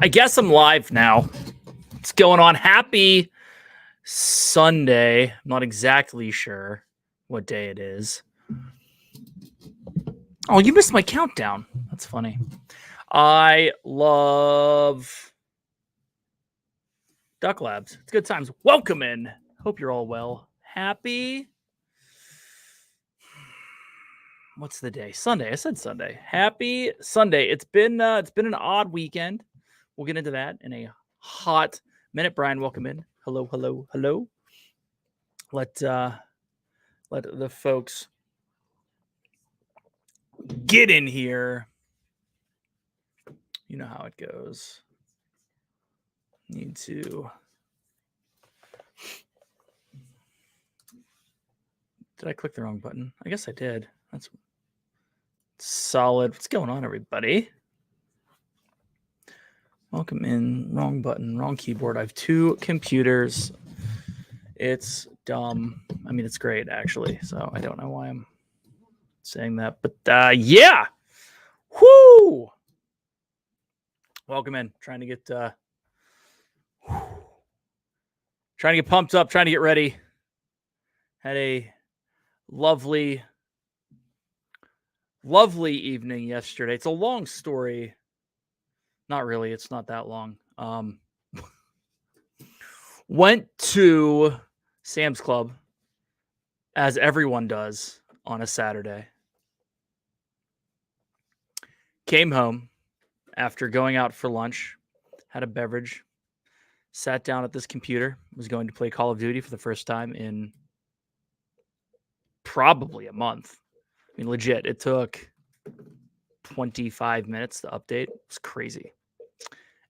I guess I'm live now. What's going on? Happy Sunday. I'm not exactly sure what day it is. Oh, you missed my countdown. That's funny. I love Duck Labs. It's good times. Welcome in. Hope you're all well. Happy. What's the day? Sunday. I said Sunday. Happy Sunday. It's been an odd weekend. We'll get into that in a hot minute. Brian, welcome in. Hello. Let the folks get in here. You know how it goes. Need to. Did I click the wrong button? I guess I did. That's solid. What's going on, everybody? Welcome in. Wrong button, wrong keyboard. I have two computers. It's dumb. I mean, it's great, actually. So I don't know why I'm saying that. But yeah. Whoo! Welcome in. Trying to get pumped up, trying to get ready. Had a lovely evening yesterday. It's a long story. Not really. It's not that long. Went to Sam's Club, as everyone does on a Saturday. Came home after going out for lunch, had a beverage, sat down at this computer, was going to play Call of Duty for the first time in probably a month. I mean, legit, it took 25 minutes to update. It was crazy.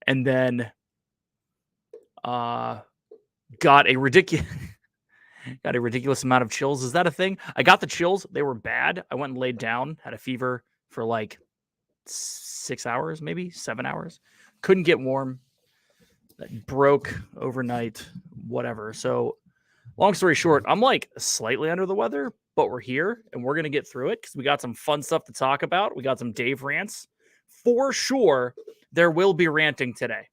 And then got a ridiculous amount of chills. Is that a thing? I got the chills. They were bad. I went and laid down, had a fever for like 6 hours, maybe 7 hours. Couldn't get warm. That broke overnight, whatever. So long story short, I'm like slightly under the weather, but we're here and we're going to get through it because we got some fun stuff to talk about. We got some Dave rants. For sure, there will be ranting today.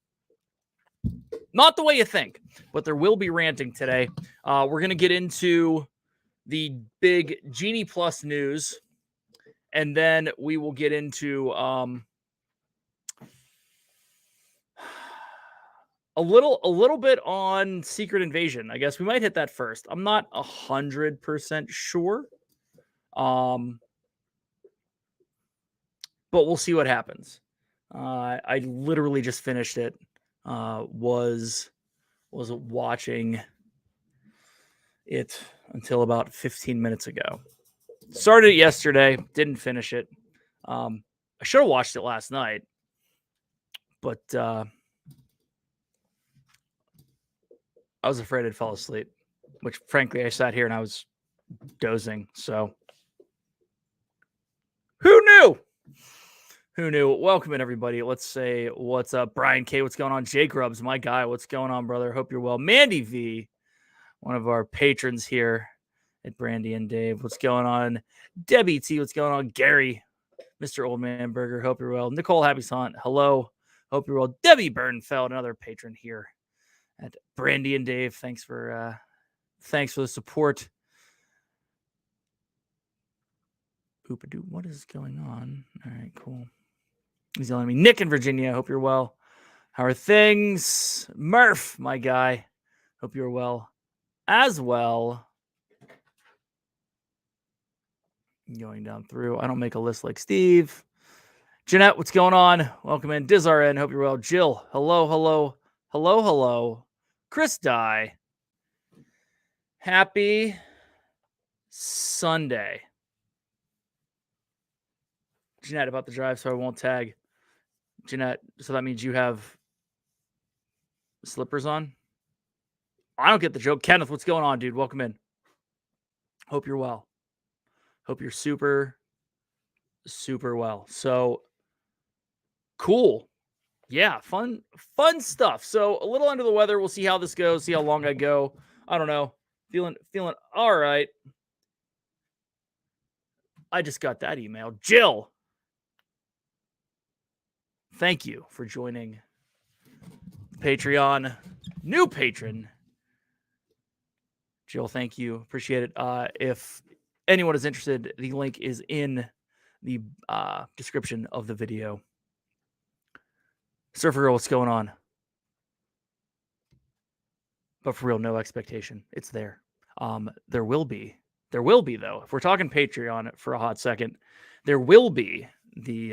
Not the way you think, but there will be ranting today. We're going to get into the big Genie Plus news, and then we will get into a little bit on Secret Invasion. I guess we might hit that first. I'm not 100% sure, but we'll see what happens. I literally just finished it. Was watching it until about 15 minutes ago. Started it yesterday, didn't finish it. I should have watched it last night, but I was afraid I'd fall asleep, which frankly I sat here and I was dozing. So who knew? Who knew? Welcome in, everybody. Let's say what's up. Brian K, what's going on? Jake Grubbs, my guy. What's going on, brother? Hope you're well. Mandy V, one of our patrons here at Brandy and Dave. What's going on? Debbie T, what's going on? Gary, Mr. Oldman Burger, hope you're well. Nicole Happy Hunt, hello. Hope you're well. Debbie Bernfeld, another patron here at Brandy and Dave. Thanks for the support. Oopadoo, what is going on? All right, cool. He's yelling at me. Nick in Virginia, hope you're well. How are things? Murph, my guy, hope you're well as well. Going down through. I don't make a list like Steve. Jeanette, what's going on? Welcome in. DizRN, hope you're well. Jill, hello. Chris Dye. Happy Sunday. Jeanette, about the drive, so I won't tag. Jeanette, so that means you have slippers on? I don't get the joke. Kenneth, what's going on, dude? Welcome in. Hope you're well. Hope you're super well. So cool. Yeah, fun stuff. So a little under the weather. We'll see how this goes, see how long I go. I don't know. Feeling all right. I just got that email. Jill, thank you for joining Patreon new patron. Jill, thank you. Appreciate it. If anyone is interested, the link is in the description of the video. Surfer Girl, what's going on? But for real, no expectation. It's there. There will be though. If we're talking Patreon for a hot second, there will be the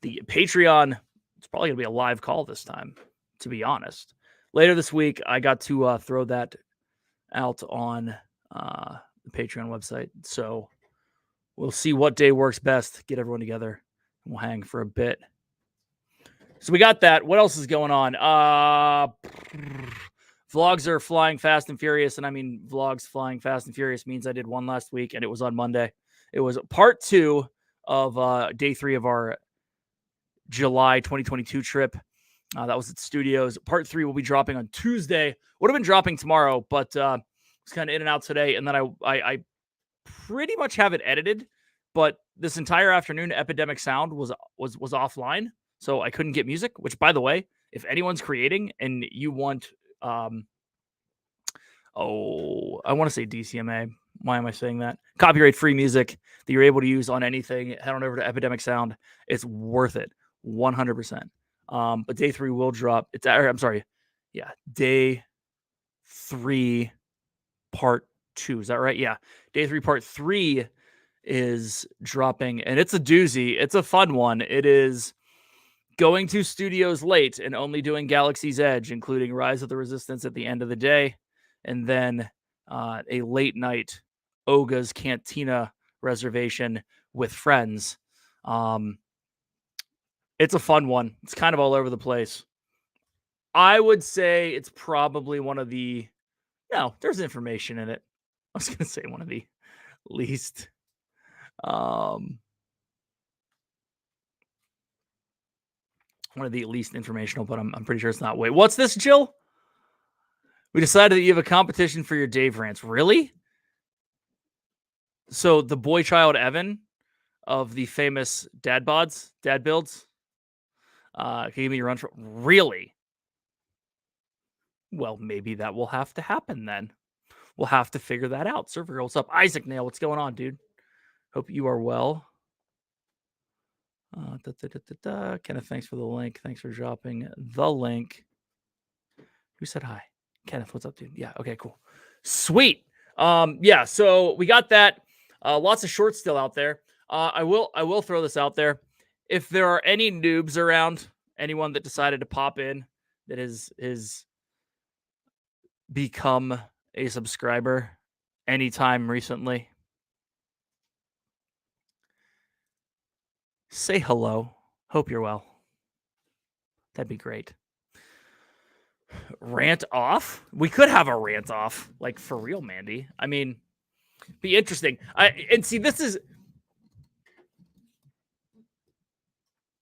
Patreon. It's probably gonna be a live call this time, to be honest. Later this week, I got to throw that out on the Patreon website. So we'll see what day works best. Get everyone together and we'll hang for a bit. So we got that. What else is going on? Vlogs are flying fast and furious. And I mean, vlogs flying fast and furious means I did one last week and it was on Monday. It was part 2 of day 3 of our July 2022 trip. That was at studios. Part 3 will be dropping on Tuesday. Would have been dropping tomorrow, but it's kind of in and out today. And then I pretty much have it edited, but this entire afternoon, Epidemic Sound was offline, so I couldn't get music. Which, by the way, if anyone's creating and you want, I want to say DCMA. Why am I saying that? Copyright-free music that you're able to use on anything. Head on over to Epidemic Sound. It's worth it, 100%. But day 3 will drop. Day 3, part 2. Is that right? Yeah. Day 3, part 3 is dropping, and it's a doozy. It's a fun one. It is going to studios late and only doing Galaxy's Edge, including Rise of the Resistance at the end of the day, and then a late night Oga's Cantina reservation with friends. It's a fun one. It's kind of all over the place. I would say it's probably one of the... No, there's information in it. I was going to say one of the least... one of the least informational, but I'm pretty sure it's not. Wait, what's this, Jill? We decided that you have a competition for your Dave rants. Really? So the boy child Evan of the famous dad builds, can you give me your run for... Really? Well, maybe that will have to happen then. We'll have to figure that out. Server Girl, what's up? Isaac Nail, what's going on, dude? Hope you are well. Kenneth, thanks for the link. Thanks for dropping the link. Who said hi? Kenneth, what's up, dude? Yeah, okay, cool. Sweet. Yeah, so we got that. Lots of shorts still out there. I will throw this out there. If there are any noobs around, anyone that decided to pop in that is become a subscriber anytime recently, say hello. Hope you're well. That'd be great. Rant off? We could have a rant off, like for real, Mandy. I mean, be interesting. And see, this is...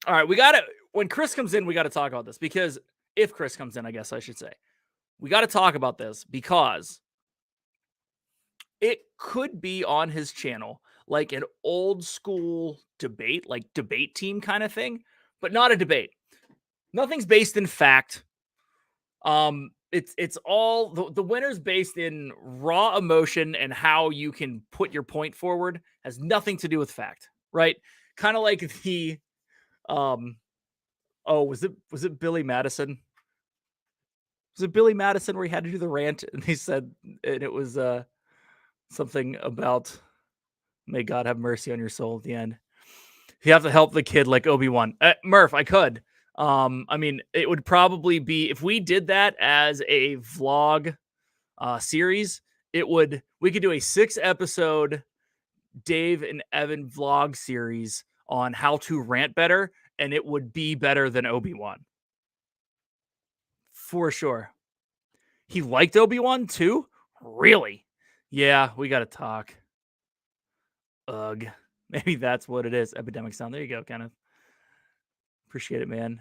All right, we got to... When Chris comes in, we got to talk about this, because if Chris comes in, I guess I should say, we got to talk about this because it could be on his channel like an old school debate, like debate team kind of thing, but not a debate. Nothing's based in fact. It's all the winner's based in raw emotion and how you can put your point forward. Has nothing to do with fact, right? Kind of like the was it Billy Madison? Was it Billy Madison where he had to do the rant and he said, and it was something about may God have mercy on your soul at the end. You have to help the kid like Obi-Wan. Murph, I could. I mean, it would probably be, if we did that as a vlog series, we could do a 6-episode Dave and Evan vlog series on how to rant better, and it would be better than Obi-Wan. For sure. He liked Obi-Wan too? Really? Yeah, we got to talk. Ugh. Maybe that's what it is. Epidemic Sound. There you go, Kenneth. Appreciate it, man.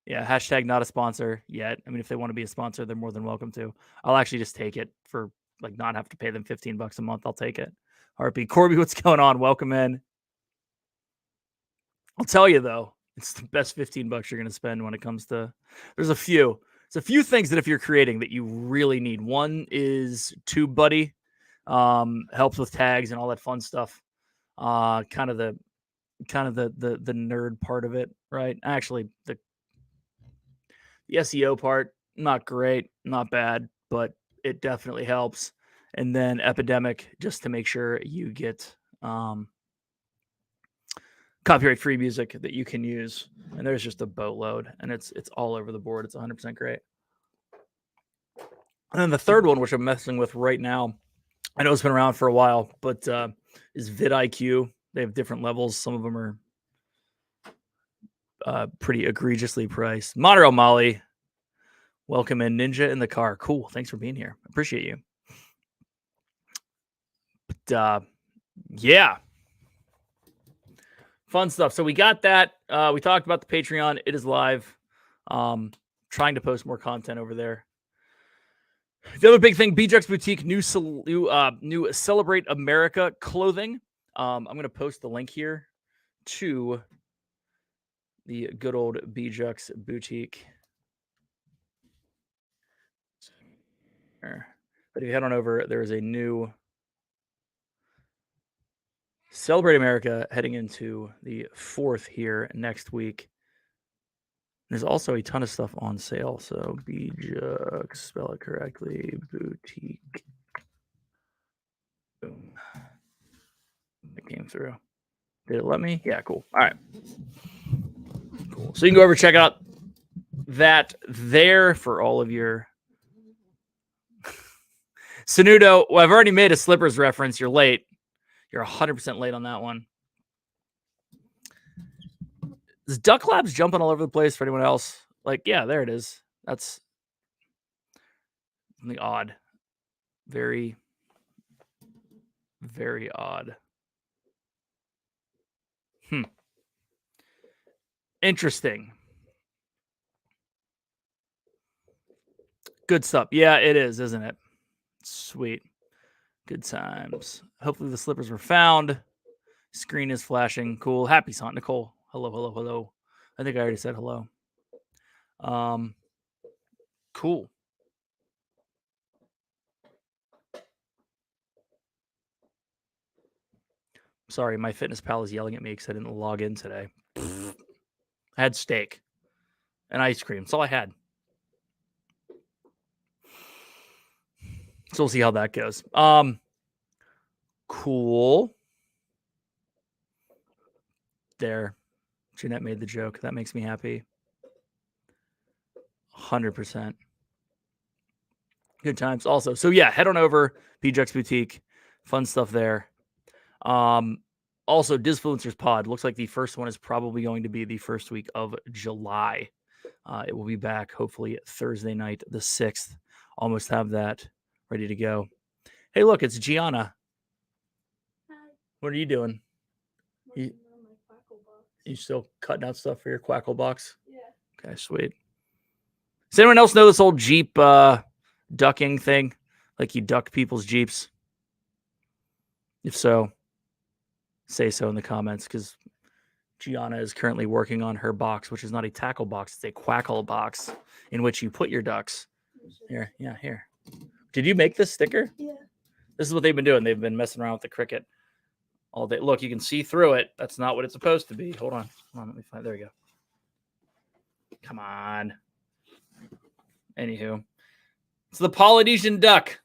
Yeah, hashtag not a sponsor yet. I mean, if they want to be a sponsor, they're more than welcome to. I'll actually just take it for like not have to pay them $15 a month. I'll take it. Heartbeat. Corby, what's going on? Welcome in. I'll tell you though, It's the best $15 you're going to spend when it comes to. There's a few things that if you're creating that you really need. One is TubeBuddy, helps with tags and all that fun stuff. Kind of the nerd part of it, right? Actually, the SEO part, not great, not bad, but it definitely helps. And then Epidemic, just to make sure you get copyright free music that you can use. And there's just a boatload, and it's all over the board. It's 100% great. And then the third one, which I'm messing with right now, I know it's been around for a while, but is vidIQ. They have different levels. Some of them are pretty egregiously priced. Monorail Molly, welcome in. Ninja in the car. Cool. Thanks for being here. Appreciate you. But yeah, fun stuff. So we got that. We talked about the Patreon. It is live. Trying to post more content over there. The other big thing, BJ's Boutique, new Celebrate America clothing. I'm going to post the link here to the good old BJ's Boutique. But if you head on over, there is a new Celebrate America heading into the 4th here next week. There's also a ton of stuff on sale. So BJ's, spell it correctly, Boutique. Boom. It came through. Did it let me? Yeah, cool. All right. Cool. So you can go over and check out that there for all of your Sanudo. Well, I've already made a slippers reference. You're late. You're 100% late on that one. Is Duck Labs jumping all over the place for anyone else? Like, yeah, there it is. That's something odd. Very, very odd. Interesting. Good stuff. Yeah, it is, isn't it? Sweet. Good times. Hopefully the slippers were found. Screen is flashing. Cool. Happy Son. Nicole. Hello, hello, hello. I think I already said hello. Cool. Sorry, my fitness pal is yelling at me because I didn't log in today. I had steak and ice cream. That's all I had. So we'll see how that goes. Cool. There. Jeanette made the joke. That makes me happy. 100%. Good times. Also, so yeah, head on over BJ's Boutique. Fun stuff there. Also, Disfluencers Pod. Looks like the first one is probably going to be the first week of July. It will be back hopefully Thursday night, the 6th. Almost have that ready to go. Hey, look, it's Gianna. Hi. What are you doing? You still cutting out stuff for your Quackle box? Yeah. Okay, sweet. Does anyone else know this old Jeep ducking thing? Like you duck people's Jeeps? If so, say so in the comments, because Gianna is currently working on her box, which is not a tackle box. It's a Quackle box in which you put your ducks. Here. Yeah, here. Did you make this sticker? Yeah. This is what they've been doing. They've been messing around with the Cricut all day. Look, you can see through it. That's not what it's supposed to be. Hold on. Let me find. There we go. Come on. Anywho, it's the Polynesian duck.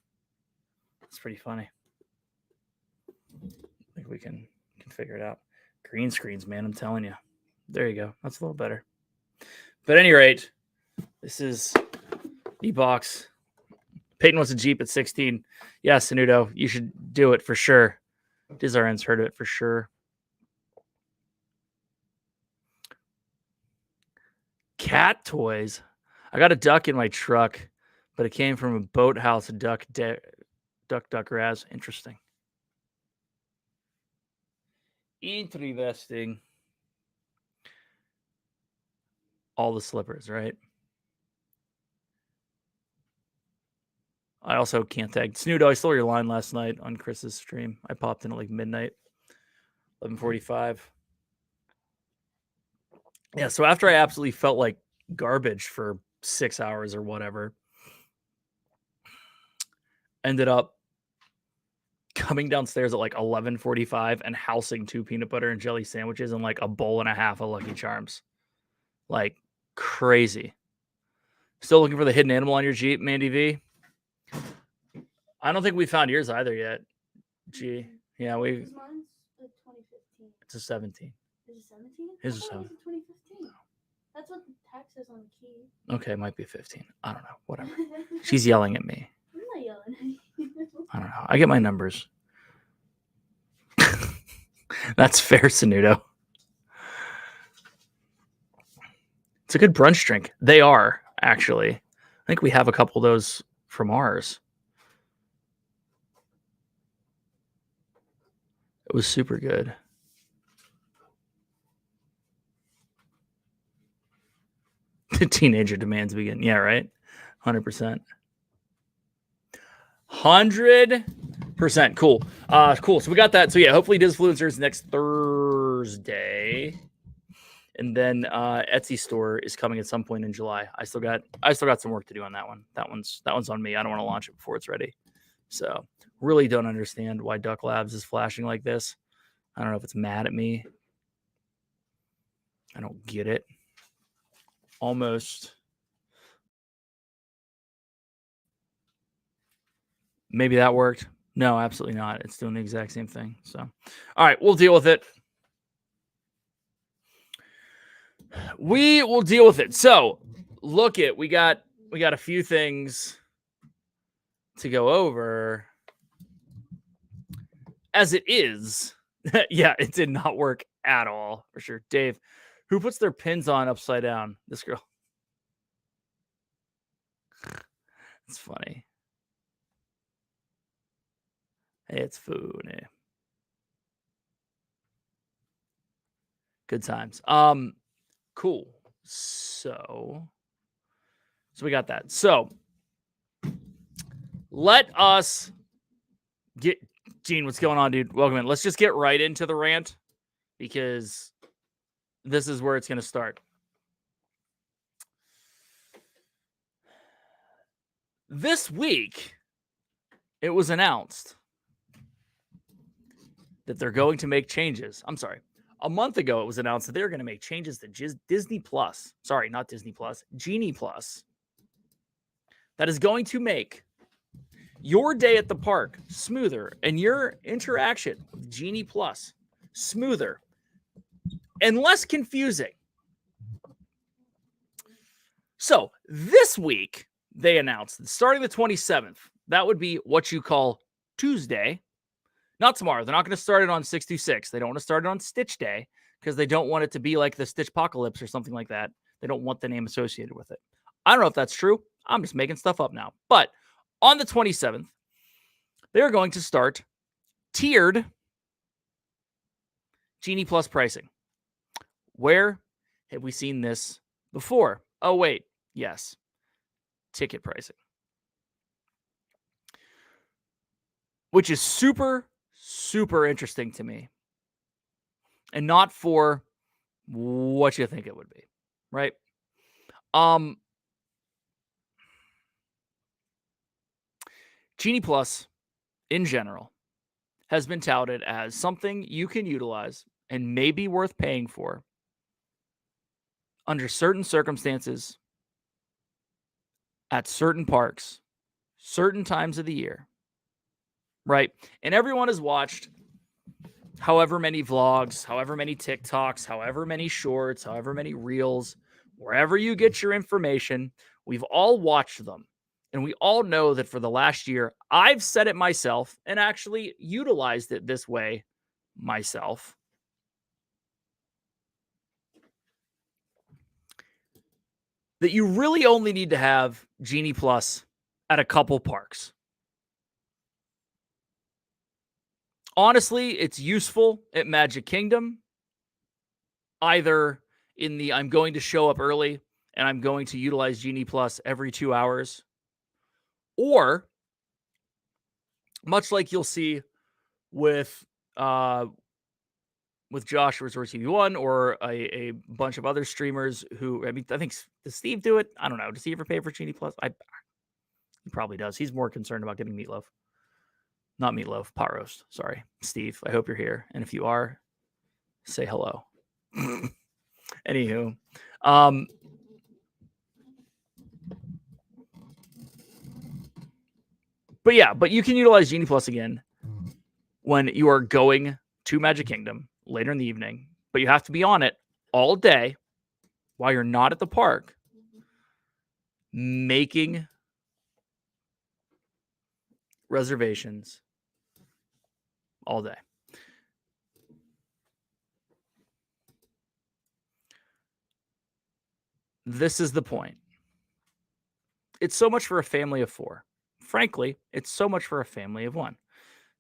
It's pretty funny. I think we can figure it out. Green screens, man. I'm telling you. There you go. That's a little better. But at any rate, this is the box. Peyton wants a Jeep at 16. Yeah, Sanudo, you should do it for sure. DizRN's heard of it for sure. Cat toys. I got a duck in my truck, but it came from a boathouse duck Raz. Interesting. Interesting. All the slippers, right? I also can't tag. Snoodle, I stole your line last night on Chris's stream. I popped in at like midnight, 11:45. Yeah, so after I absolutely felt like garbage for 6 hours or whatever, ended up coming downstairs at like 11:45 and housing 2 peanut butter and jelly sandwiches and like a bowl and a half of Lucky Charms. Like crazy. Still looking for the hidden animal on your Jeep, Mandy V? I don't think we found yours either yet. G. Yeah, Mine's a 2015. It's a 17. Is it 17? His is I thought it 7. was a 2015. That's what the tag says on the key. Okay, it might be 15. I don't know. Whatever. She's yelling at me. I'm not yelling at you. I don't know. I get my numbers. That's fair, Sanudo. It's a good brunch drink. They are, actually. I think we have a couple of those from ours. It was super good. The teenager demands begin. Yeah, right? 100%. 100%. Cool. Cool. So we got that. So yeah, hopefully Disfluencers next Thursday. And then Etsy store is coming at some point in July. I still got some work to do on that one. That one's on me. I don't want to launch it before it's ready. So really don't understand why Duck Labs is flashing like this. I don't know if it's mad at me. I don't get it. Almost. Maybe that worked. No, absolutely not. It's doing the exact same thing. So, all right, we'll deal with it. We will deal with it. So, look it. We got a few things to go over. As it is, yeah, it did not work at all for sure. Dave, who puts their pins on upside down? This girl. It's funny. Hey, it's food. Good times. Cool. So we got that. So let us get Gene. What's going on, dude? Welcome in. Let's just get right into the rant because this is where it's going to start. This week, it was announced that they're going to make changes. I'm sorry. A month ago, it was announced that they're going to make changes to Disney Plus. Sorry, not Disney Plus. Genie Plus. That is going to make your day at the park smoother and your interaction with Genie Plus smoother and less confusing. So this week, they announced that starting the 27th, that would be what you call Tuesday. Not tomorrow. They're not going to start it on 626. They don't want to start it on Stitch Day because they don't want it to be like the Stitch Apocalypse or something like that. They don't want the name associated with it. I don't know if that's true. I'm just making stuff up now. But on the 27th, they're going to start tiered Genie Plus pricing. Where have we seen this before? Oh, wait. Yes. Ticket pricing. Which is super, super interesting to me. And not for what you think it would be, right? Genie Plus, in general, has been touted as something you can utilize and may be worth paying for under certain circumstances, at certain parks, certain times of the year, right? And everyone has watched however many vlogs, however many TikToks, however many shorts, however many reels, wherever you get your information, we've all watched them. And we all know that for the last year, I've said it myself and actually utilized it this way myself. That you really only need to have Genie Plus at a couple parks. Honestly, it's useful at Magic Kingdom, either in the I'm going to show up early and I'm going to utilize Genie Plus every 2 hours, or much like you'll see with when with Josh Resort TV1 or a bunch of other streamers who, I mean, I think, does Steve do it? I don't know. Does he ever pay for Genie Plus? He probably does. He's more concerned about getting meatloaf. Not meatloaf, pot roast. Sorry, Steve. I hope you're here. And if you are, say hello. Anywho, but yeah, but you can utilize Genie Plus again when you are going to Magic Kingdom later in the evening, but you have to be on it all day while you're not at the park, making reservations all day. This is the point. It's so much for a family of 4. Frankly, it's so much for a family of 1.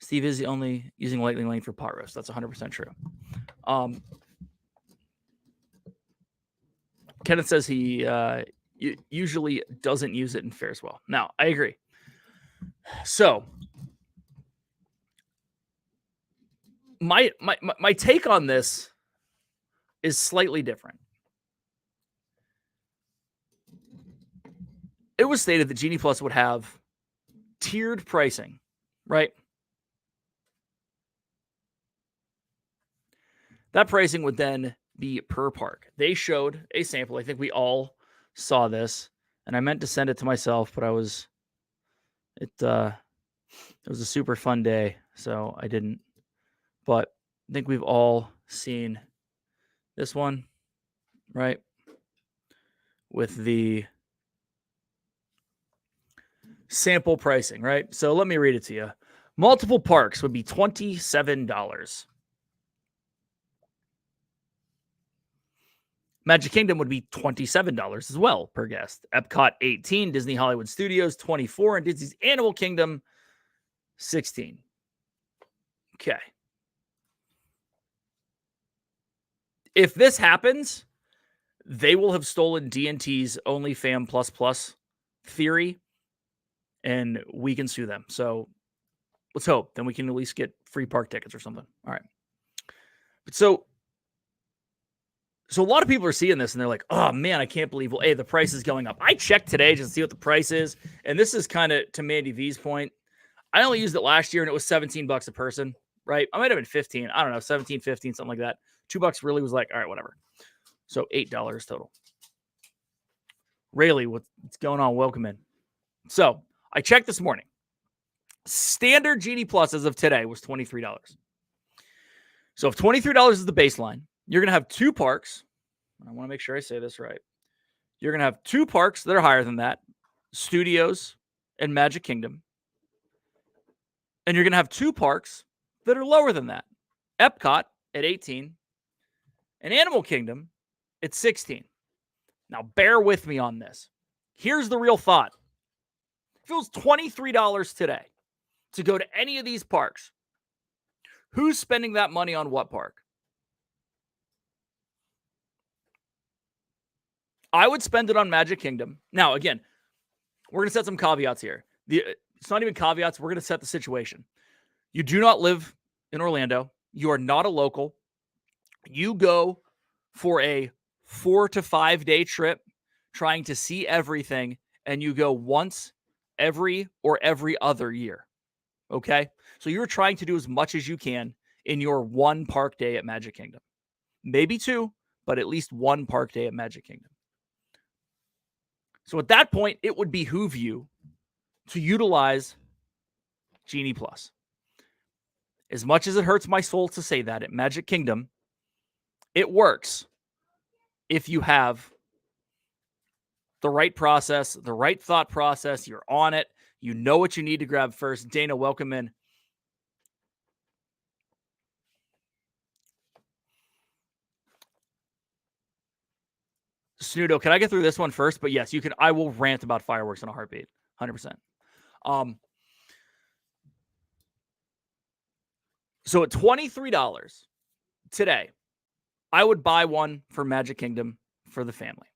Steve is only using Lightning Lane for pot roast. That's 100% true. Kenneth says he usually doesn't use it and fares well. Now, I agree. So, my take on this is slightly different. It was stated that Genie Plus would have tiered pricing, right? That pricing would then be per park. They showed a sample. I think we all saw this, and I meant to send it to myself, but it was a super fun day, so I didn't. But I think we've all seen this one, right? With the sample pricing, right? So let me read it to you. Multiple parks would be $27. Magic Kingdom would be $27 as well per guest. Epcot, $18. Disney Hollywood Studios, $24. And Disney's Animal Kingdom, $16. Okay. If this happens, they will have stolen D&T's OnlyFam++ theory, and we can sue them. So let's hope. Then we can at least get free park tickets or something. All right. But so a lot of people are seeing this and they're like, oh man, I can't believe, the price is going up. I checked today just to see what the price is. And this is kind of to Mandy V's point. I only used it last year and it was $17 a person, right? I might have been 15. I don't know, 17, 15, something like that. $2 really was like, all right, whatever. So $8 total. Rayleigh, what's going on? Welcome in. So I checked this morning. Standard Genie Plus as of today was $23. So if $23 is the baseline, you're going to have 2 parks. I want to make sure I say this right. You're going to have 2 parks that are higher than that, Studios and Magic Kingdom. And you're going to have 2 parks that are lower than that, Epcot at 18 and Animal Kingdom at 16. Now, bear with me on this. Here's the real thought. If it was $23 today to go to any of these parks, who's spending that money on what park? I would spend it on Magic Kingdom. Now, again, we're going to set some caveats here. It's not even caveats. We're going to set the situation. You do not live in Orlando. You are not a local. You go for a 4 to 5 day trip trying to see everything, and you go once every other year. Okay? So you're trying to do as much as you can in your 1 park day at Magic Kingdom. Maybe 2, but at least 1 park day at Magic Kingdom. So at that point, it would behoove you to utilize Genie Plus. As much as it hurts my soul to say that, at Magic Kingdom, it works if you have the right process, the right thought process. You're on it. You know what you need to grab first. Dana, welcome in. Snoodle, can I get through this one first? But yes, you can. I will rant about fireworks in a heartbeat. 100%. So at $23 today, I would buy one for Magic Kingdom for the family.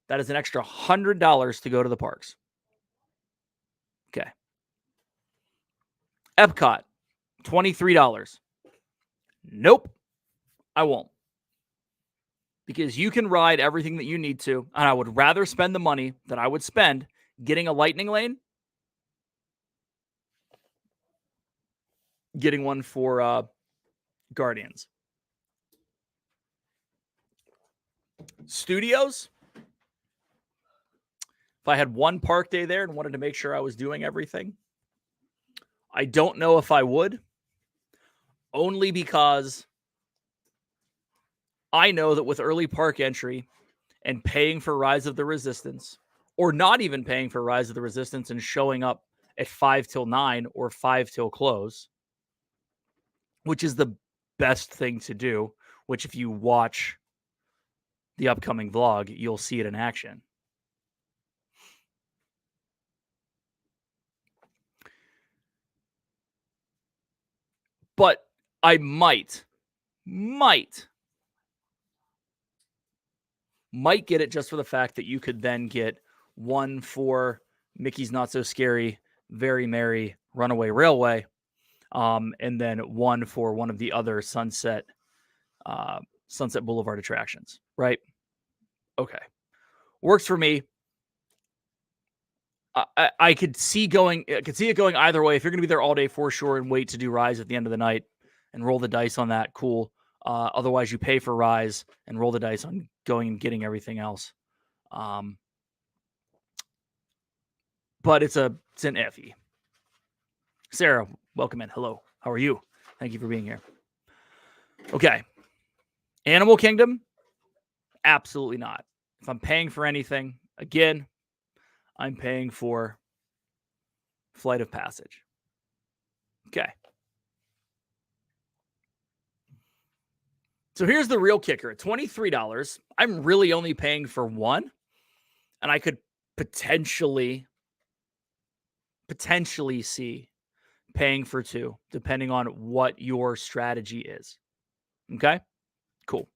That is an extra $100 to go to the parks. Okay. Epcot, $23. Nope. I won't. Because you can ride everything that you need to, and I would rather spend the money that I would spend getting a lightning lane, getting one for Guardians. Studios, if I had one park day there and wanted to make sure I was doing everything, I don't know if I would, only because I know that with early park entry and paying for Rise of the Resistance, or not even paying for Rise of the Resistance and showing up at 5 till 9 or 5 till close, which is the best thing to do, which if you watch the upcoming vlog, you'll see it in action. But I might get it just for the fact that you could then get one for Mickey's Not So Scary, Very Merry Runaway Railway, and then one for one of the other Sunset Boulevard attractions, right? Okay. Works for me. I could see it going either way. If you're going to be there all day for sure and wait to do Rise at the end of the night and roll the dice on that, cool. Otherwise, you pay for Rise and roll the dice on going and getting everything else. But it's an iffy. Sarah, welcome in. Hello. How are you? Thank you for being here. Okay. Animal Kingdom? Absolutely not. If I'm paying for anything, again, I'm paying for Flight of Passage. Okay. So here's the real kicker. At $23, I'm really only paying for one, and I could potentially see paying for two, depending on what your strategy is. Okay? Cool.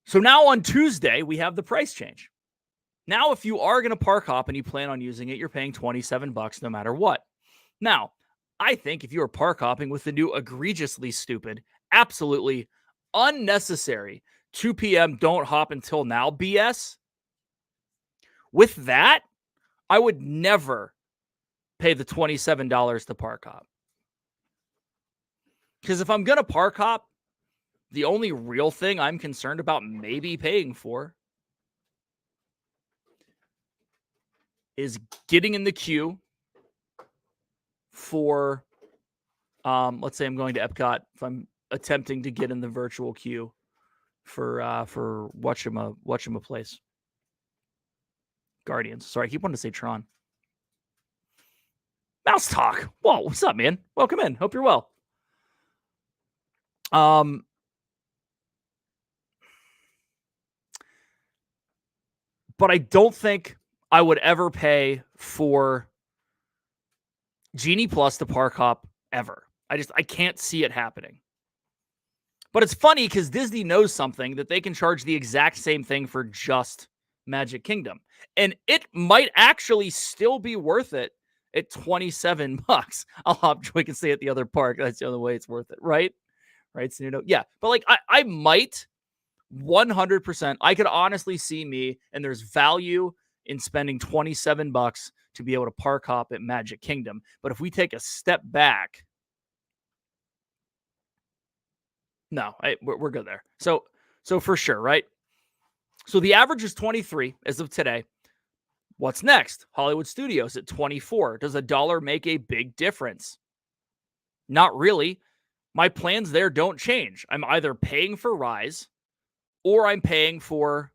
So now on Tuesday, we have the price change. Now, if you are going to park hop and you plan on using it, you're paying $27 no matter what. Now, I think if you are park hopping with the new egregiously stupid, absolutely unnecessary 2 p.m. don't hop until now BS, with that, I would never pay the $27 to park hop. Because if I'm going to park hop, the only real thing I'm concerned about maybe paying for is getting in the queue for, let's say I'm going to Epcot, if I'm attempting to get in the virtual queue for Whatchama Place. Guardians. Sorry, I keep wanting to say Tron. Mouse Talk. Whoa, what's up, man? Welcome in. Hope you're well. But I don't think I would ever pay for Genie Plus to park hop ever. I can't see it happening. But it's funny because Disney knows something that they can charge the exact same thing for just Magic Kingdom. And it might actually still be worth it at $27. I'll hop Joy can stay at the other park. That's the only way it's worth it, right? Right, Snudo? Yeah. But like I might 100%. I could honestly see me, and there's value in spending $27 to be able to park hop at Magic Kingdom. But if we take a step back, no, we're good there. So for sure, right? So the average is 23 as of today. What's next? Hollywood Studios at 24. Does $1 make a big difference? Not really. My plans there don't change. I'm either paying for Rise or I'm paying for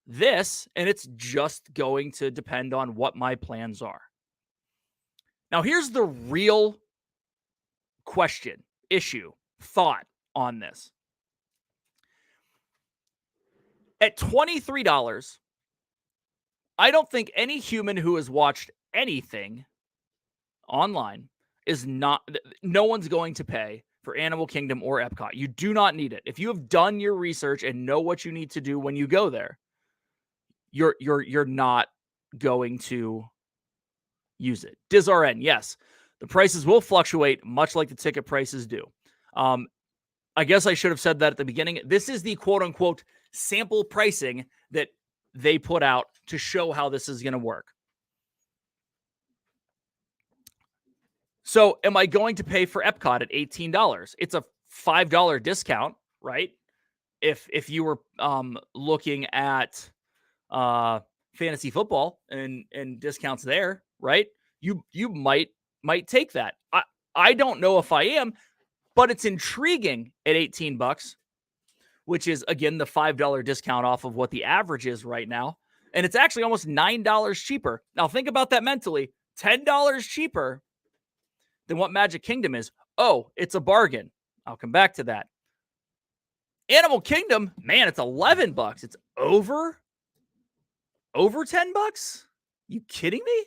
this, and it's just going to depend on what my plans are. Now, here's the real question, issue, thought on this. At $23, I don't think any human who has watched anything online no one's going to pay for Animal Kingdom or Epcot. You do not need it. If you have done your research and know what you need to do when you go there, you're not going to use it. DizRN, yes. The prices will fluctuate much like the ticket prices do. I guess I should have said that at the beginning. This is the quote unquote sample pricing that they put out to show how this is going to work. So am I going to pay for Epcot at $18? It's a $5 discount, right? If you were looking at fantasy football and discounts there, right? You might take that. I don't know if I am, but it's intriguing at $18, which is again the $5 discount off of what the average is right now. And it's actually almost $9 cheaper. Now think about that mentally. $10 cheaper than what Magic Kingdom is. Oh, it's a bargain. I'll come back to that. Animal Kingdom, man, it's $11. It's over $10. You kidding me?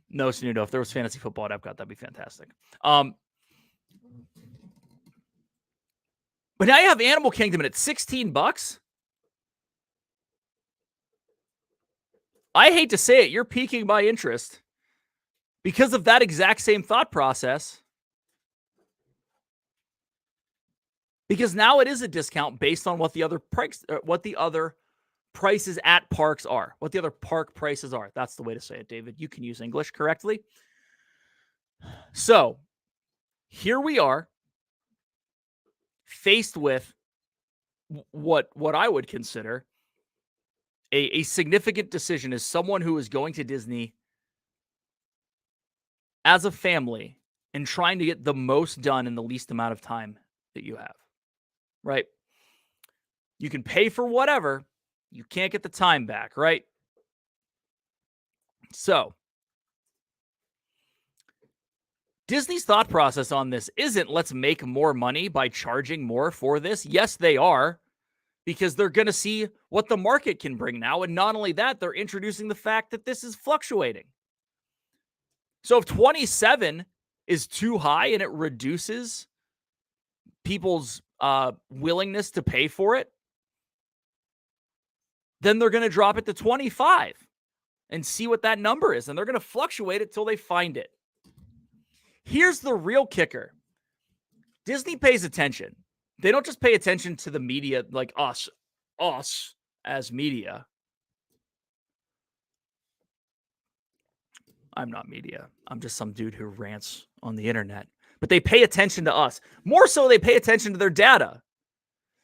No, Snudo. If there was fantasy football at Epcot, that'd be fantastic. But now you have Animal Kingdom and it's $16. I hate to say it, you're piquing my interest because of that exact same thought process. Because now it is a discount based on what the other prices at parks are, what the other park prices are. That's the way to say it, David. You can use English correctly. So here we are faced with what I would consider a significant decision as someone who is going to Disney as a family and trying to get the most done in the least amount of time that you have, right? You can pay for whatever. You can't get the time back, right? So Disney's thought process on this isn't let's make more money by charging more for this. Yes, they are, because they're going to see what the market can bring now. And not only that, they're introducing the fact that this is fluctuating. So if 27 is too high and it reduces people's willingness to pay for it, then they're going to drop it to 25 and see what that number is. And they're going to fluctuate it till they find it. Here's the real kicker. Disney pays attention. They don't just pay attention to the media like us as media. I'm not media. I'm just some dude who rants on the internet. But they pay attention to us. More so, they pay attention to their data.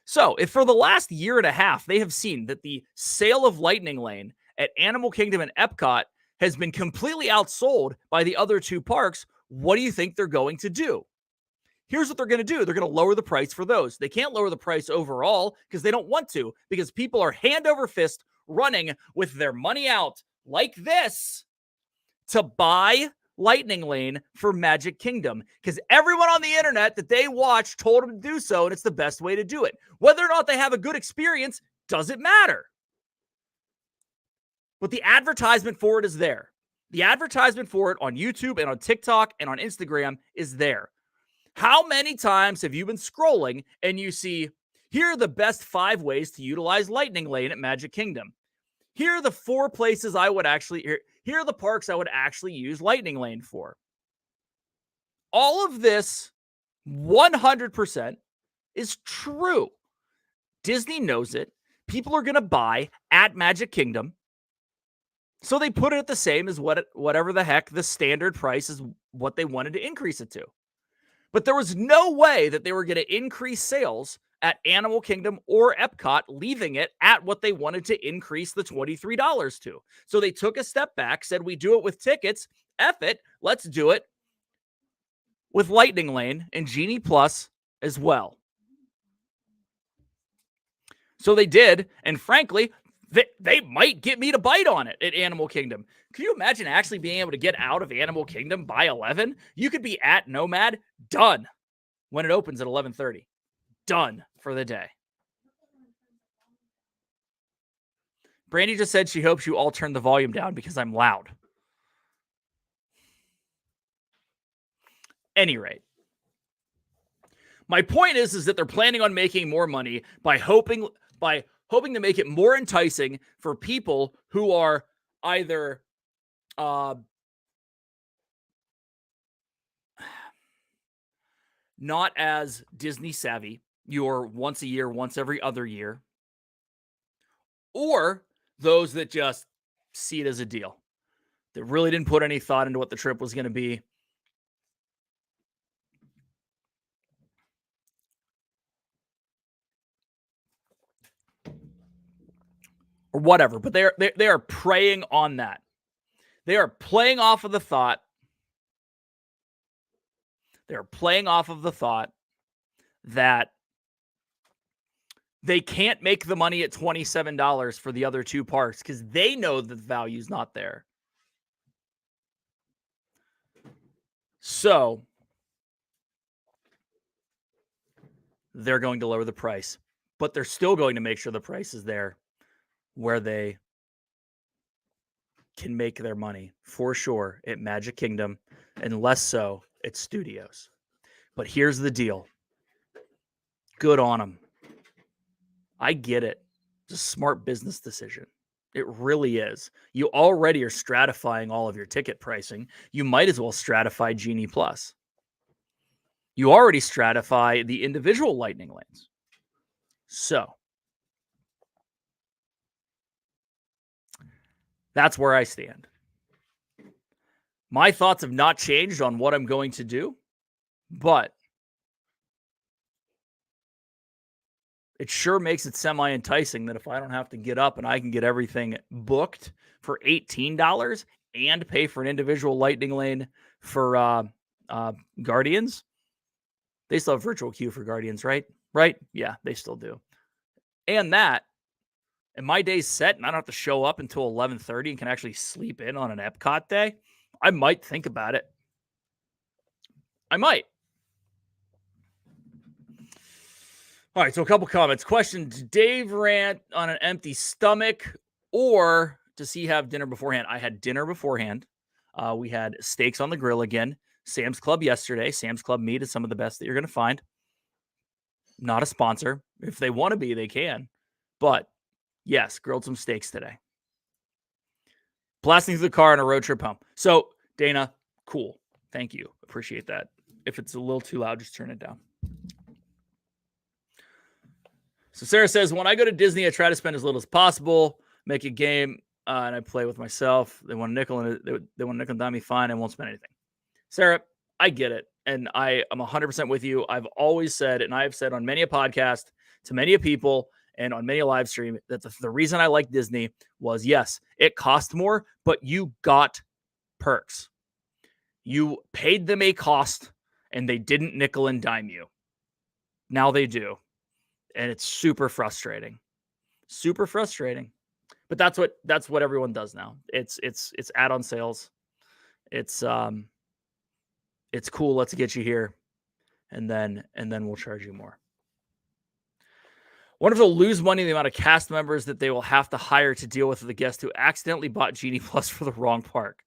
So if for the last year and a half, they have seen that the sale of Lightning Lane at Animal Kingdom and Epcot has been completely outsold by the other two parks, what do you think they're going to do? Here's what they're going to do. They're going to lower the price for those. They can't lower the price overall because they don't want to, because people are hand over fist running with their money out like this to buy Lightning Lane for Magic Kingdom, because everyone on the internet that they watch told them to do so, and it's the best way to do it. Whether or not they have a good experience doesn't matter. But the advertisement for it is there. The advertisement for it on YouTube and on TikTok and on Instagram is there. How many times have you been scrolling and you see, here are the best 5 ways to utilize Lightning Lane at Magic Kingdom? Here are the 4 places I would actually, here are the parks I would actually use Lightning Lane for. All of this 100% is true. Disney knows it. People are going to buy at Magic Kingdom. So they put it at the same as whatever the heck the standard price is, what they wanted to increase it to. But there was no way that they were going to increase sales at Animal Kingdom or Epcot, leaving it at what they wanted to increase the $23 to. So they took a step back, said, we do it with tickets. F it. Let's do it with Lightning Lane and Genie Plus as well. So they did. And frankly, they might get me to bite on it at Animal Kingdom. Can you imagine actually being able to get out of Animal Kingdom by 11? You could be at Nomad, done, when it opens at 11:30. Done for the day. Brandy just said she hopes you all turn the volume down because I'm loud. Any rate, my point is that they're planning on making more money by hoping to make it more enticing for people who are either not as Disney savvy, you're once a year, once every other year, or those that just see it as a deal, that really didn't put any thought into what the trip was going to be. Or whatever, but they are preying on that. They are playing off of the thought. They're playing off of the thought that they can't make the money at $27 for the other two parks because they know that the value's not there. So they're going to lower the price, but they're still going to make sure the price is there where they can make their money for sure at Magic Kingdom, and less so at Studios. But here's the deal. Good on them. I get it. It's a smart business decision. It really is. You already are stratifying all of your ticket pricing. You might as well stratify Genie Plus. You already stratify the individual lightning lanes. So that's where I stand. My thoughts have not changed on what I'm going to do, but it sure makes it semi-enticing that if I don't have to get up and I can get everything booked for $18 and pay for an individual lightning lane for Guardians. They still have virtual queue for Guardians, right? Right? Yeah, they still do. And my day's set and I don't have to show up until 11:30 and can actually sleep in on an Epcot day, I might think about it. I might. All right, so a couple comments. Question, did Dave rant on an empty stomach or does he have dinner beforehand? I had dinner beforehand. We had steaks on the grill again. Sam's Club yesterday. Sam's Club meat is some of the best that you're going to find. Not a sponsor. If they want to be, they can. But yes, grilled some steaks today. Blasting through the car on a road trip home. So, Dana, cool. Thank you. Appreciate that. If it's a little too loud, just turn it down. So Sarah says, when I go to Disney, I try to spend as little as possible, make a game, and I play with myself. They want a nickel and they want a nickel and dime me, fine. I won't spend anything. Sarah, I get it. And I am 100% with you. I've always said, and I have said on many a podcast to many a people and on many a live stream that the reason I like Disney was, yes, it cost more, but you got perks. You paid them a cost and they didn't nickel and dime you. Now they do. And it's super frustrating. Super frustrating. But that's what everyone does now. It's add-on sales. It's cool, let's get you here. And then we'll charge you more. Wonder if they'll lose money in the amount of cast members that they will have to hire to deal with the guest who accidentally bought Genie Plus for the wrong park.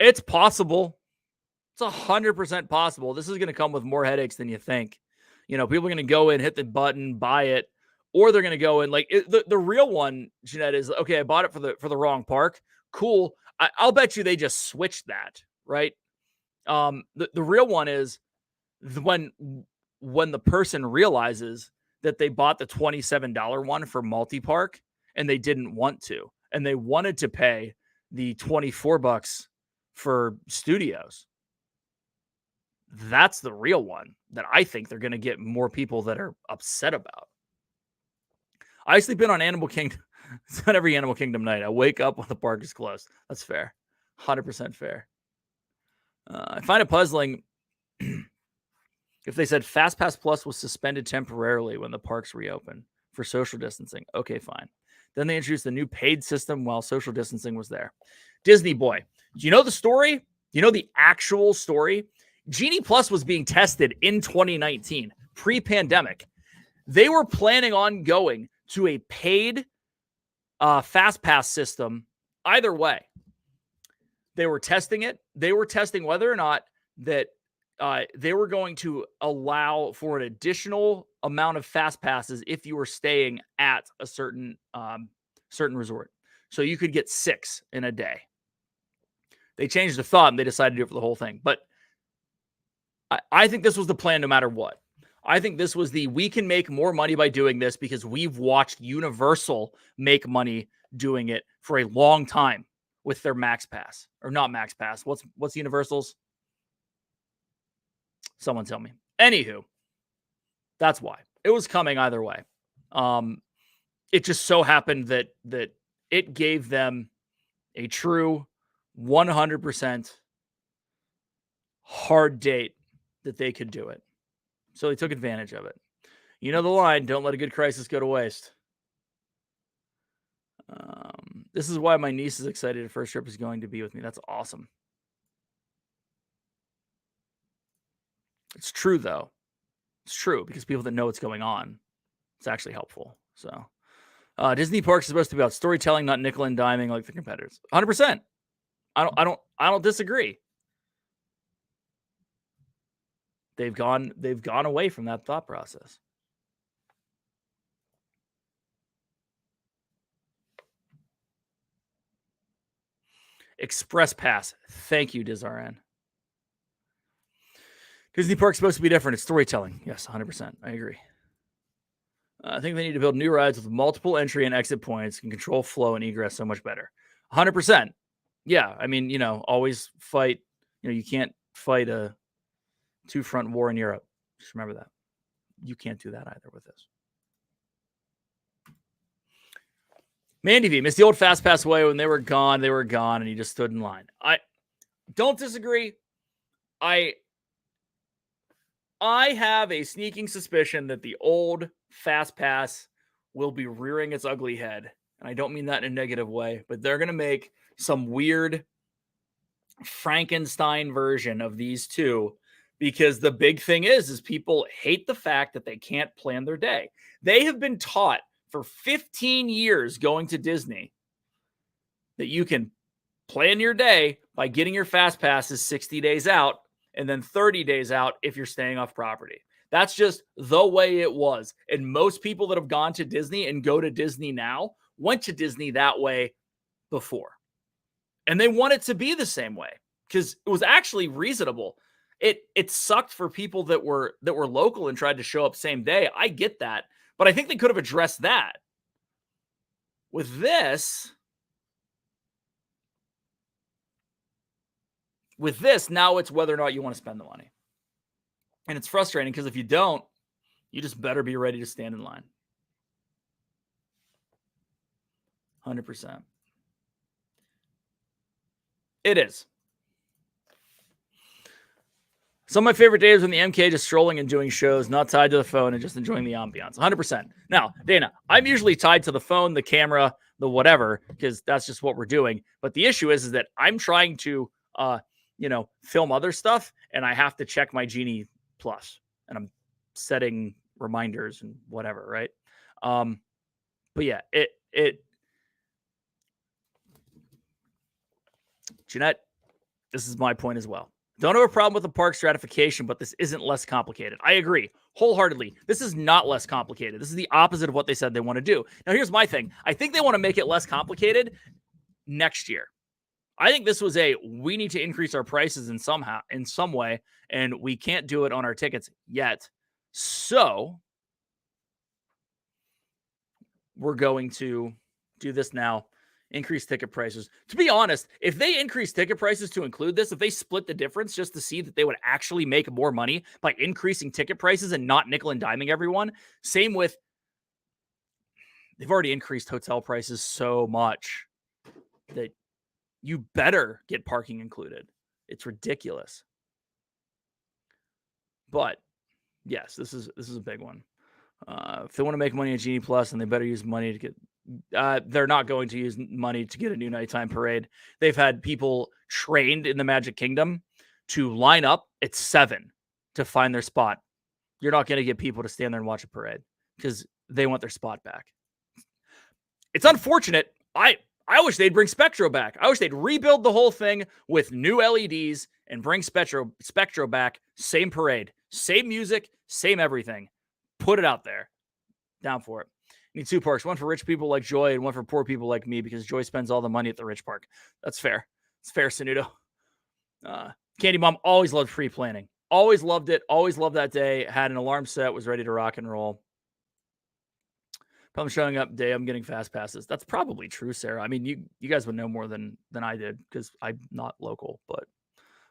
It's possible. It's 100% possible. This is going to come with more headaches than you think. People are going to go in, hit the button, buy it, or they're going to go in the real one, Jeanette, is, okay, I bought it for the wrong park. Cool. I'll bet you they just switched that, right? The real one is when the person realizes that they bought the $27 one for multi-park and they didn't want to, and they wanted to pay the $24 for Studios. That's the real one that I think they're going to get more people that are upset about. I sleep in on Animal Kingdom. It's not every Animal Kingdom night. I wake up when the park is closed. That's fair. 100% fair. I find it puzzling if they said FastPass Plus was suspended temporarily when the parks reopened for social distancing. Okay, fine. Then they introduced a new paid system while social distancing was there. Disney boy, do you know the story? Do you know the actual story? Genie Plus was being tested in 2019, pre-pandemic. They were planning on going to a paid FastPass system either way. They were testing it. They were testing whether or not that they were going to allow for an additional amount of fast passes if you were staying at a certain resort. So you could get 6 in a day. They changed the thought and they decided to do it for the whole thing. But I think this was the plan no matter what. I think this was we can make more money by doing this because we've watched Universal make money doing it for a long time with their Max Pass. Or not Max Pass. What's Universal's? Someone tell me. Anywho, that's why. It was coming either way. It just so happened that it gave them a true 100% hard date that they could do it. So they took advantage of it. You know the line, don't let a good crisis go to waste. This is why my niece is excited her first trip is going to be with me. That's awesome. It's true, though. It's true because people that know what's going on, it's actually helpful. So Disney parks is supposed to be about storytelling, not nickel and diming like the competitors. 100%. I don't disagree. They've gone away from that thought process. Express Pass. Thank you, DizRN. Disney Park's supposed to be different. It's storytelling. Yes, 100%. I agree. I think they need to build new rides with multiple entry and exit points and control flow and egress so much better. 100%. Yeah, I mean, always fight. You can't fight a two-front war in Europe. Just remember that. You can't do that either with this. Mandy V, missed the old Fast Pass way when they were gone, and he just stood in line. I don't disagree. I have a sneaking suspicion that the old Fast Pass will be rearing its ugly head. And I don't mean that in a negative way, but they're going to make some weird Frankenstein version of these two, because the big thing is people hate the fact that they can't plan their day. They have been taught for 15 years going to Disney that you can plan your day by getting your Fast Passes 60 days out and then 30 days out if you're staying off property. That's just the way it was. And most people that have gone to Disney and go to Disney now went to Disney that way before. And they want it to be the same way because it was actually reasonable. It sucked for people that were local and tried to show up same day. I get that. But I think they could have addressed that. With this, now it's whether or not you want to spend the money. And it's frustrating because if you don't, you just better be ready to stand in line. 100%. It is. Some of my favorite days when the MK just strolling and doing shows, not tied to the phone and just enjoying the ambiance. 100%. Now, Dana, I'm usually tied to the phone, the camera, the whatever, because that's just what we're doing. But the issue is that I'm trying to, film other stuff, and I have to check my Genie Plus, and I'm setting reminders and whatever, right? But yeah, Jeanette, this is my point as well. Don't have a problem with the park stratification, but this isn't less complicated. I agree wholeheartedly. This is not less complicated. This is the opposite of what they said they want to do. Now, here's my thing. I think they want to make it less complicated next year. I think this was we need to increase our prices in some way, and we can't do it on our tickets yet. So we're going to do this now. Increase ticket prices. To be honest, if they increase ticket prices to include this, if they split the difference just to see that they would actually make more money by increasing ticket prices and not nickel and diming everyone, same with, they've already increased hotel prices so much that you better get parking included. It's ridiculous. But yes, this is a big one. If they want to make money at Genie Plus, and they better use money to get. They're not going to use money to get a new nighttime parade. They've had people trained in the Magic Kingdom to line up at 7 to find their spot. You're not going to get people to stand there and watch a parade because they want their spot back. It's unfortunate. I wish they'd bring Spectro back. I wish they'd rebuild the whole thing with new LEDs and bring Spectro back. Same parade, same music, same everything. Put it out there. Down for it. Need 2 parks, one for rich people like Joy and one for poor people like me because Joy spends all the money at the rich park. That's fair. It's fair, Sanudo. Candy Mom always loved pre-planning. Always loved it. Always loved that day. Had an alarm set. Was ready to rock and roll. I'm showing up day, I'm getting fast passes. That's probably true, Sarah. I mean, you guys would know more than I did because I'm not local, but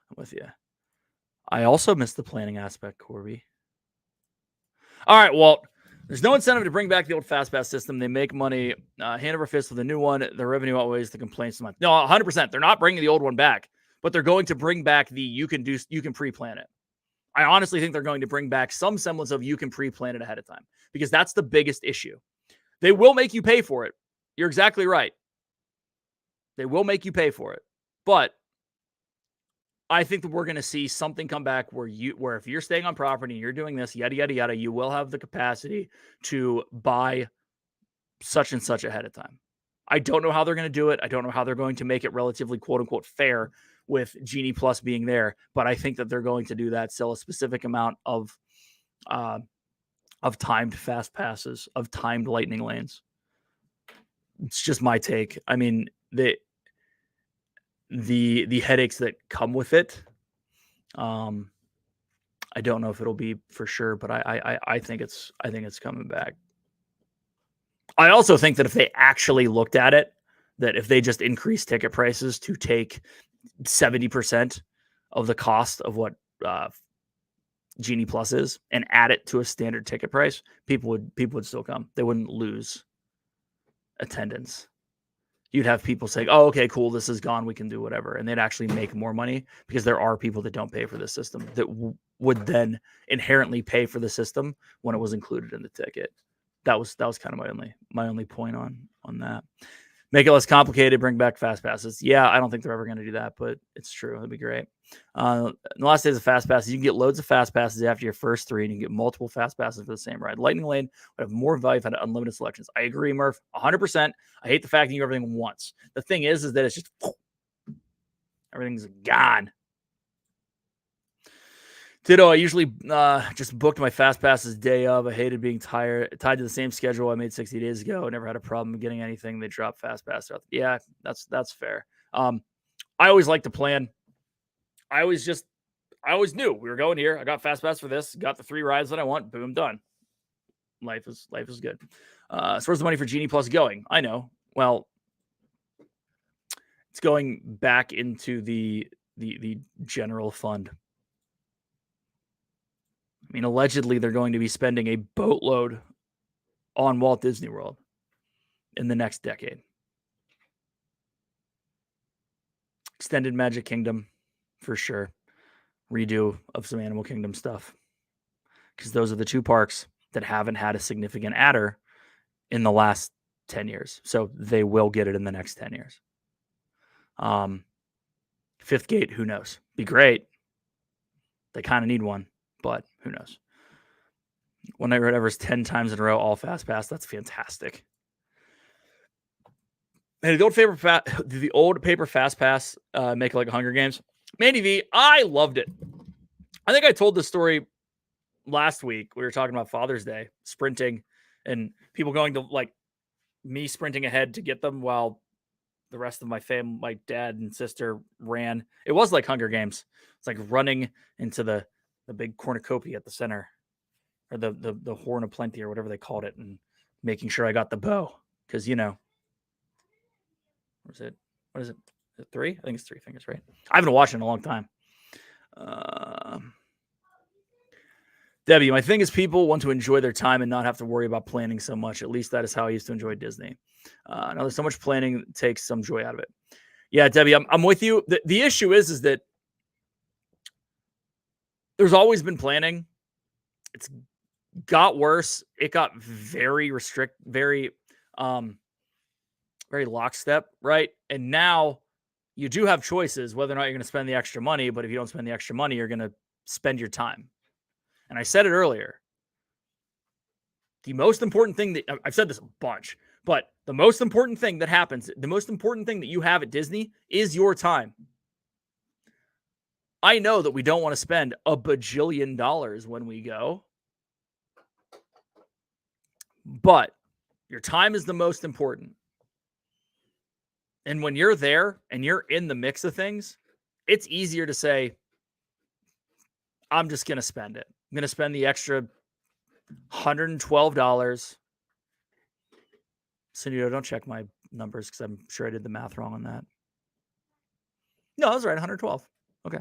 I'm with you. I also missed the planning aspect, Corby. All right, Walt. There's no incentive to bring back the old fast pass system. They make money hand over fist with a new one. The revenue outweighs the complaints. No, 100%. They're not bringing the old one back, but they're going to bring back the you can pre-plan it. I honestly think they're going to bring back some semblance of you can pre-plan it ahead of time because that's the biggest issue. They will make you pay for it. You're exactly right. They will make you pay for it. But I think that we're going to see something come back where if you're staying on property and you're doing this, yada, yada, yada, you will have the capacity to buy such and such ahead of time. I don't know how they're going to do it. I don't know how they're going to make it relatively quote unquote fair with Genie Plus being there. But I think that they're going to do that, sell a specific amount of timed fast passes, of timed lightning lanes. It's just my take. I mean, the headaches that come with it. I don't know if it'll be for sure, but I think it's coming back. I also think that if they actually looked at it, that if they just increased ticket prices to take 70% of the cost of what Genie Plus is and add it to a standard ticket price, people would still come. They wouldn't lose attendance. You'd have people saying, oh, okay, cool, this is gone, we can do whatever. And they'd actually make more money because there are people that don't pay for the system that would then inherently pay for the system when it was included in the ticket. That was kind of my only point on that. Make it less complicated, bring back fast passes. Yeah, I don't think they're ever going to do that, but it's true. That'd be great. In the last days of fast passes, you can get loads of fast passes after your first 3, and you can get multiple fast passes for the same ride. Lightning Lane would have more value if it had unlimited selections. I agree, Murph, 100%. I hate the fact that you do everything once. The thing is that it's just everything's gone. Ditto, I usually just booked my fast passes day of. I hated being tied to the same schedule I made 60 days ago. I never had a problem getting anything. They dropped fast pass. Yeah, that's fair. I always like to plan. I always knew we were going here. I got fast pass for this. Got the 3 rides that I want. Boom, done. Life is good. So where's the money for Genie Plus going? I know. Well, it's going back into the general fund. I mean, allegedly, they're going to be spending a boatload on Walt Disney World in the next decade. Extended Magic Kingdom, for sure. Redo of some Animal Kingdom stuff. Because those are the 2 parks that haven't had a significant adder in the last 10 years. So they will get it in the next 10 years. Fifth Gate, who knows? Be great. They kind of need one. But who knows? One Night Ride Everest 10 times in a row, all fast pass. That's fantastic. And the old paper fast pass make it like a Hunger Games. Mandy V, I loved it. I think I told this story last week. We were talking about Father's Day, sprinting, and people going to like me sprinting ahead to get them while the rest of my family, my dad and sister ran. It was like Hunger Games. It's like running into the big cornucopia at the center, or the Horn of Plenty, or whatever they called it, and making sure I got the bow. Because, what is it? Is it 3? I think it's 3 fingers, right? I haven't watched it in a long time. Debbie, my thing is people want to enjoy their time and not have to worry about planning so much. At least that is how I used to enjoy Disney. Now there's so much planning that takes some joy out of it. Yeah, Debbie, I'm with you. The issue is that there's always been planning. It's got worse. It got very very lockstep, right? And now you do have choices whether or not you're going to spend the extra money. But if you don't spend the extra money, you're going to spend your time. And I said it earlier. The most important thing that I've said this a bunch, but the most important thing that happens, the most important thing that you have at Disney is your time. I know that we don't want to spend $1 bajillion when we go, but your time is the most important. And when you're there and you're in the mix of things, it's easier to say, I'm just going to spend it. I'm going to spend the extra $112. Senor, don't check my numbers because I'm sure I did the math wrong on that. No, I was right. 112. Okay.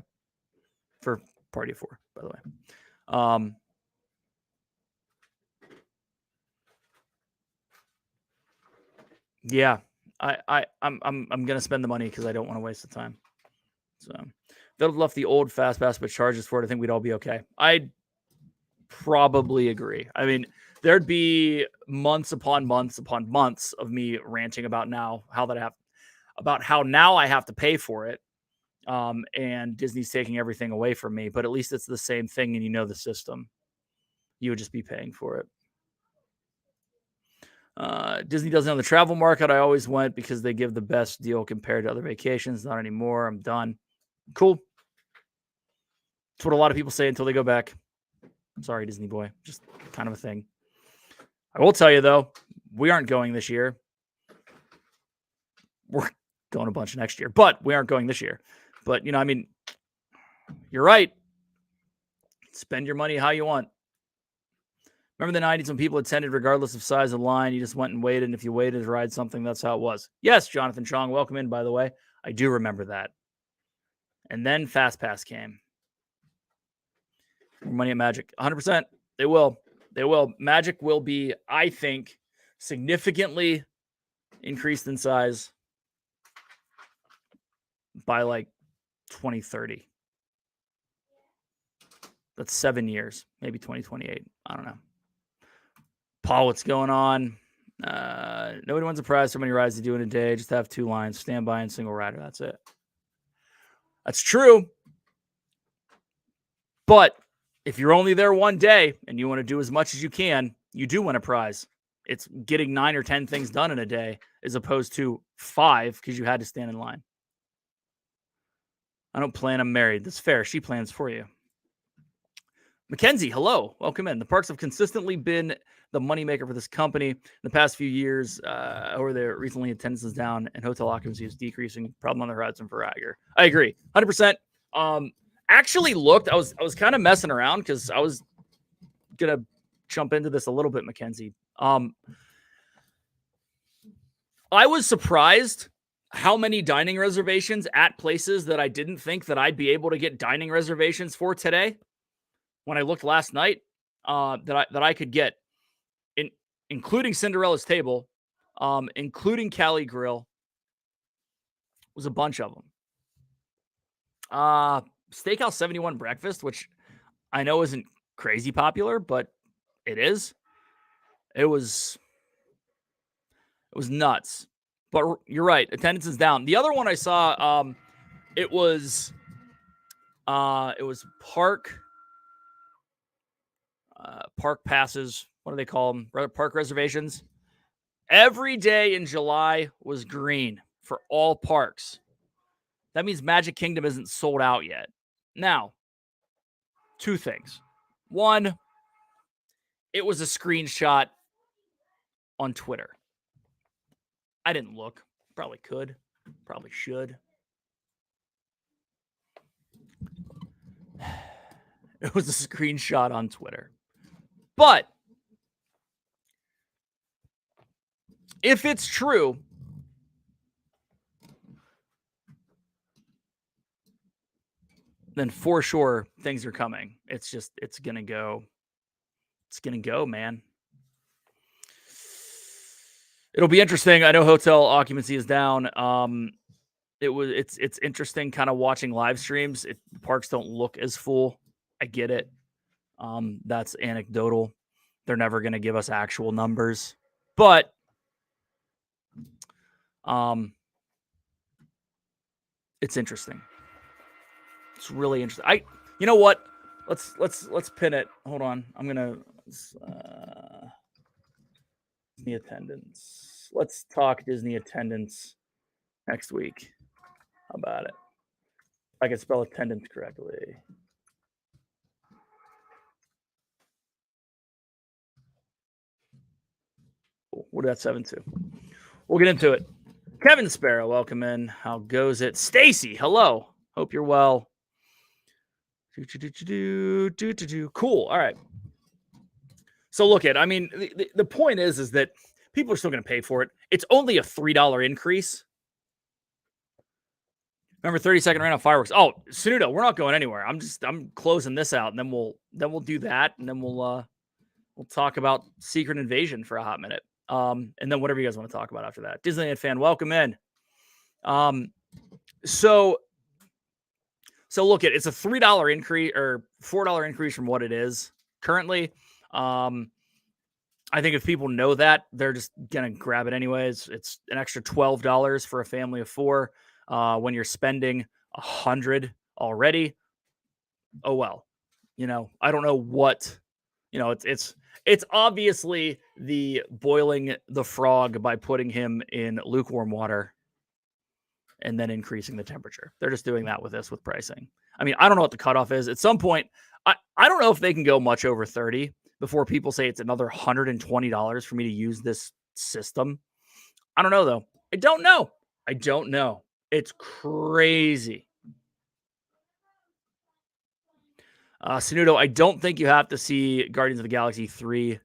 For party of 4, by the way. Yeah, I'm gonna spend the money because I don't want to waste the time. So they'll have left the old fast pass but charges for it. I think we'd all be okay. I'd probably agree. I mean, there'd be months upon months upon months of me ranting about how now I have to pay for it. And Disney's taking everything away from me, but at least it's the same thing and you know the system. You would just be paying for it. Disney doesn't own the travel market. I always went because they give the best deal compared to other vacations. Not anymore. I'm done. Cool. That's what a lot of people say until they go back. I'm sorry, Disney boy. Just kind of a thing. I will tell you, though, we aren't going this year. We're going a bunch next year, but we aren't going this year. But, I mean, you're right. Spend your money how you want. Remember the 90s when people attended regardless of size of line? You just went and waited, and if you waited to ride something, that's how it was. Yes, Jonathan Chong, welcome in, by the way. I do remember that. And then Fast Pass came. More money at Magic. 100%. They will. They will. Magic will be, I think, significantly increased in size by like 2030. That's 7 years, maybe 2028. I don't know. Paul, what's going on? Nobody wins a prize for many rides to do in a day. Just have 2 lines, standby and single rider. That's it. That's true. But if you're only there one day and you want to do as much as you can, you do win a prize. It's getting 9 or 10 things done in a day as opposed to 5 because you had to stand in line. I don't plan. I'm married. That's fair. She plans for you. Mackenzie, hello. Welcome in. The parks have consistently been the moneymaker for this company. In the past few years, over there, recently attendance is down and hotel occupancy is decreasing. Problem on the horizon for Iger. I agree. 100%. Actually looked, I was kind of messing around because I was going to jump into this a little bit, Mackenzie. I was surprised how many dining reservations at places that I didn't think that I'd be able to get dining reservations for today. When I looked last night, that I could get, including Cinderella's Table, including Cali Grill, was a bunch of them. Steakhouse 71 Breakfast, which I know isn't crazy popular, but it is. It was nuts. But you're right, attendance is down. The other one I saw, it was park passes. What do they call them? Park reservations. Every day in July was green for all parks. That means Magic Kingdom isn't sold out yet. Now, 2 things. One, it was a screenshot on Twitter. I didn't look. Probably could. Probably should. It was a screenshot on Twitter. But if it's true, then for sure things are coming. It's going to go. It's going to go, man. It'll be interesting. I know hotel occupancy is down. It's interesting kind of watching live streams. Parks don't look as full. I get it. That's anecdotal. They're never going to give us actual numbers, but it's interesting. It's really interesting. You know what? Let's pin it. Hold on. I'm gonna Disney attendance. Let's talk Disney attendance next week. How about it? If I can spell attendance correctly. What did that 7-2? We'll get into it. Kevin Sparrow, welcome in. How goes it? Stacy, hello. Hope you're well. Cool. All right. So look at, I mean, the point is that people are still going to pay for it. It's only a $3 increase. Remember 30-second round of fireworks. Oh, Sunudo, we're not going anywhere. I'm closing this out, and then we'll do that, and then we'll talk about Secret Invasion for a hot minute. And then whatever you guys want to talk about after that. Disneyland fan, welcome in. So look at, it's a $3 increase or $4 increase from what it is currently. I think if people know that, they're just gonna grab it anyways. It's an extra $12 for a family of 4. When you're spending $100 already, oh well. I don't know what. It's obviously the boiling the frog by putting him in lukewarm water and then increasing the temperature. They're just doing that with pricing. I mean, I don't know what the cutoff is. At some point, I don't know if they can go much over 30 before people say it's another $120 for me to use this system. I don't know, though. I don't know. It's crazy. Sunudo, I don't think you have to see Guardians of the Galaxy 3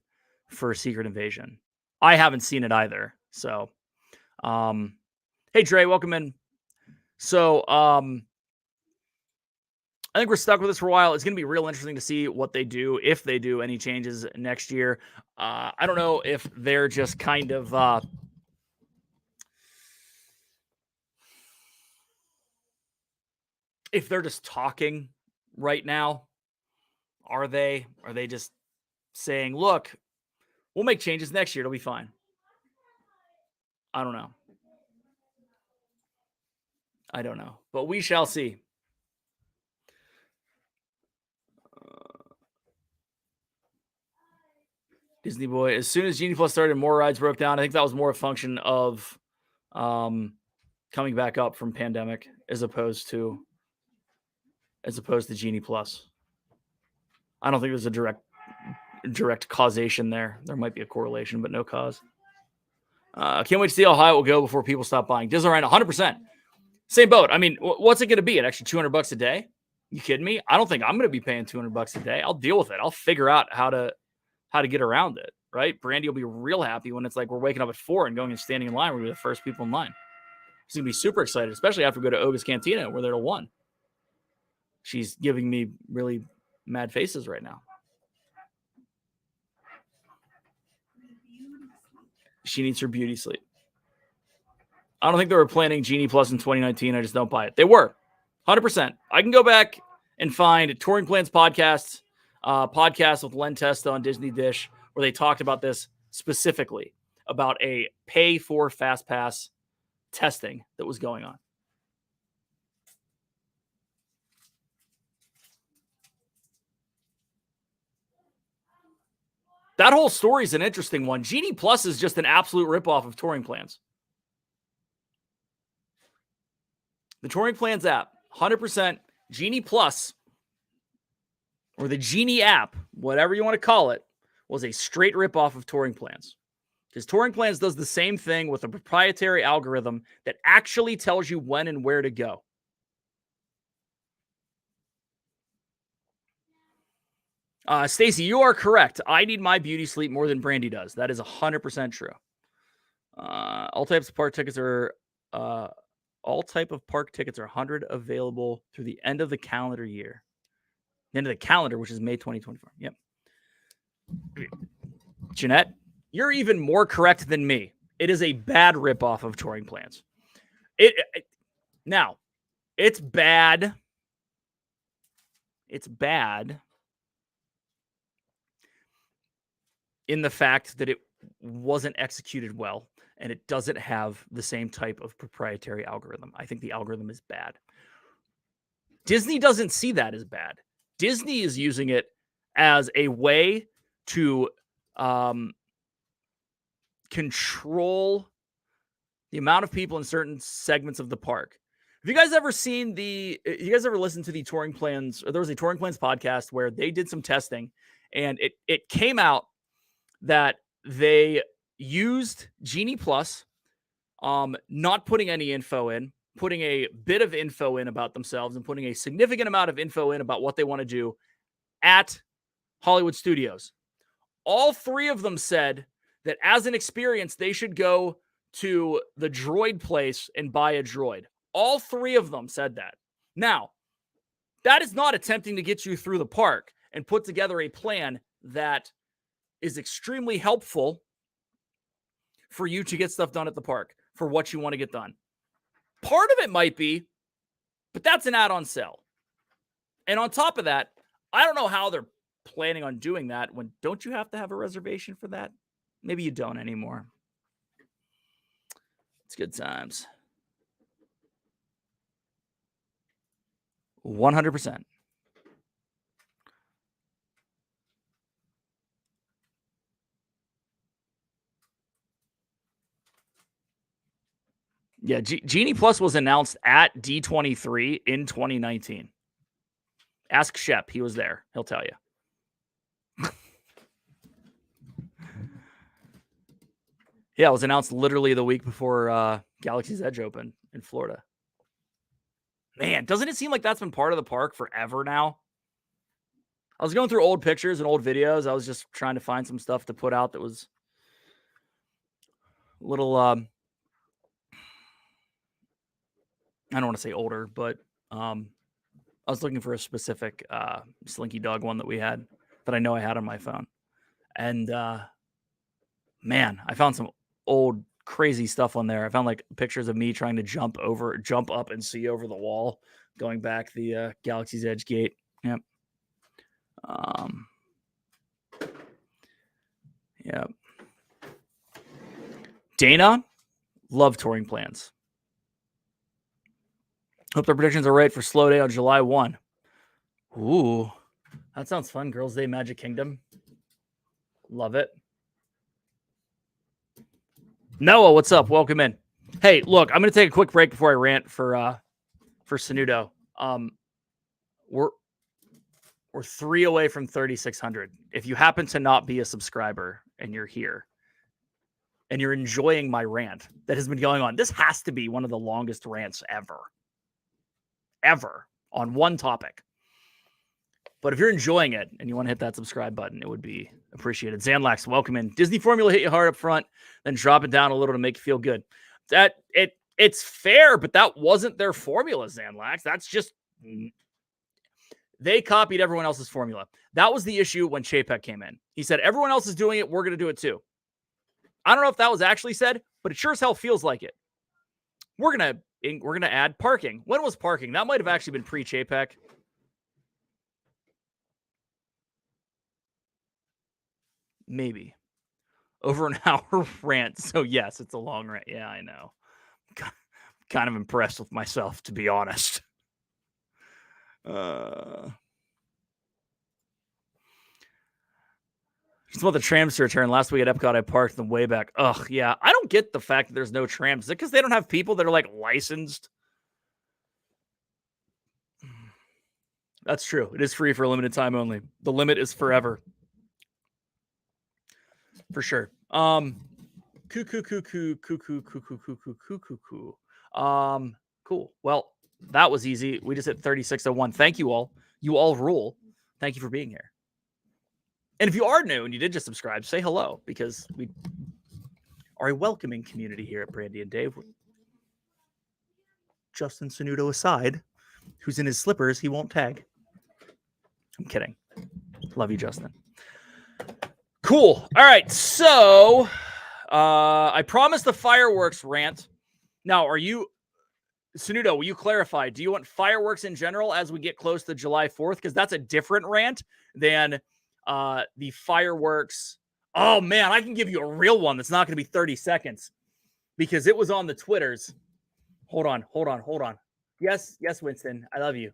for Secret Invasion. I haven't seen it either. So, hey, Dre, welcome in. So, I think we're stuck with this for a while. It's going to be real interesting to see what they do, if they do any changes next year. I don't know if they're just kind of if they're just talking right now. Are they just saying, look, we'll make changes next year. It'll be fine. I don't know. But we shall see. Disney boy, as soon as Genie Plus started, more rides broke down. I think that was more a function of coming back up from pandemic as opposed to Genie Plus. I don't think there's a direct causation there. There might be a correlation, but no cause. Can't wait to see how high it will go before people stop buying. Disneyland, 100%. Same boat. I mean, what's it going to be? An extra $200 a day? You kidding me? I don't think I'm going to be paying $200 a day. I'll deal with it. I'll figure out how to get around it, right? Brandy will be real happy when it's like we're waking up at 4 and going and standing in line. We're the first people in line. She's going to be super excited, especially after we go to Oga's Cantina. We're there till 1. She's giving me really mad faces right now. She needs her beauty sleep. I don't think they were planning Genie Plus in 2019. I just don't buy it. They were. 100%. I can go back and find Touring Plans podcast with Len Testa on Disney Dish, where they talked about this specifically, about a pay for Fast Pass testing that was going on. That whole story is an interesting one. Genie Plus is just an absolute ripoff of Touring Plans. The Touring Plans app, 100%. Genie Plus, or the Genie app, whatever you want to call it, was a straight ripoff of Touring Plans. Because Touring Plans does the same thing with a proprietary algorithm that actually tells you when and where to go. Stacy, you are correct. I need my beauty sleep more than Brandy does. That is 100% true. All type of park tickets are 100 available through the end of the calendar year. The end of the calendar, which is May 2024. Yep. Jeanette, you're even more correct than me. It is a bad ripoff of Touring Plans. Now, it's bad. It's bad in the fact that it wasn't executed well, and it doesn't have the same type of proprietary algorithm. I think the algorithm is bad. Disney doesn't see that as bad. Disney is using it as a way to control the amount of people in certain segments of the park. Have you guys ever listened to the Touring Plans? Or there was a Touring Plans podcast where they did some testing, and it came out that they used Genie Plus, not putting any info in, putting a bit of info in about themselves and putting a significant amount of info in about what they want to do at Hollywood Studios. All three of them said that as an experience, they should go to the droid place and buy a droid. All three of them said that. Now, that is not attempting to get you through the park and put together a plan that is extremely helpful for you to get stuff done at the park for what you want to get done. Part of it might be, but that's an add-on sell. And on top of that, I don't know how they're planning on doing that when don't you have to have a reservation for that? Maybe you don't anymore. It's good times. 100%. Yeah, Genie Plus was announced at D23 in 2019. Ask Shep. He was there. He'll tell you. Yeah, it was announced literally the week before Galaxy's Edge opened in Florida. Man, doesn't it seem like that's been part of the park forever now? I was going through old pictures and old videos. I was just trying to find some stuff to put out that was a little, I don't want to say older, but I was looking for a specific Slinky Dog one that we had that I know I had on my phone. And man, I found some old crazy stuff on there. I found like pictures of me trying to jump up and see over the wall, going back the Galaxy's Edge gate. Yep. Yep. Dana, love touring plans. Hope the predictions are right for Slow Day on July 1. Ooh, that sounds fun. Girls' Day, Magic Kingdom. Love it. Noah, what's up? Welcome in. Hey, look, I'm going to take a quick break before I rant for Sanudo. We're 3 away from 3,600. If you happen to not be a subscriber and you're here and you're enjoying my rant that has been going on, this has to be one of the longest rants ever on one topic. But if you're enjoying it and you want to hit that subscribe button, it would be appreciated. Zanlax, welcome in. Disney formula hit you hard up front, then drop it down a little to make you feel good. It's fair, but that wasn't their formula, Zanlax. That's just they copied everyone else's formula. That was the issue when Chapek came in. He said, everyone else is doing it, we're going to do it too. I don't know if that was actually said, but it sure as hell feels like it. We're gonna add parking. When was parking? That might have actually been pre-Chapek. Maybe. Over an hour rant. So yes, it's a long rant. Yeah, I know. Kind of impressed with myself, to be honest. Just want the trams to return. Last week at Epcot, I parked them way back. Ugh, yeah. I don't get the fact that there's no trams. Is it because they don't have people that are like licensed? That's true. It is free for a limited time only. The limit is forever. For sure. Cool. Well, that was easy. We just hit 3601. Thank you all. You all rule. Thank you for being here. And if you are new and you did just subscribe, say hello, because we are a welcoming community here at Brandy and Dave. Justin Sanudo aside, who's in his slippers, he won't tag. I'm kidding. Love you, Justin. Cool. All right. So I promised the fireworks rant. Now, Sanudo, will you clarify? Do you want fireworks in general as we get close to July 4th? Because that's a different rant than the fireworks. Oh, man, I can give you a real one that's not going to be 30 seconds because it was on the Twitters. Hold on. Yes, Winston. I love you.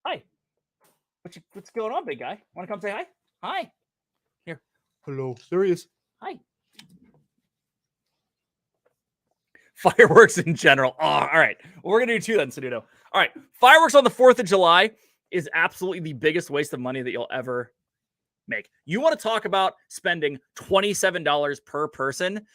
Hi. What's going on, big guy? Want to come say hi? Hi. Here. Hello. There he is. Hi. Fireworks in general. Oh, all right. Well, we're going to do two then, Sanudo. All right. Fireworks on the 4th of July is absolutely the biggest waste of money that you'll ever make. You want to talk about spending $27 per person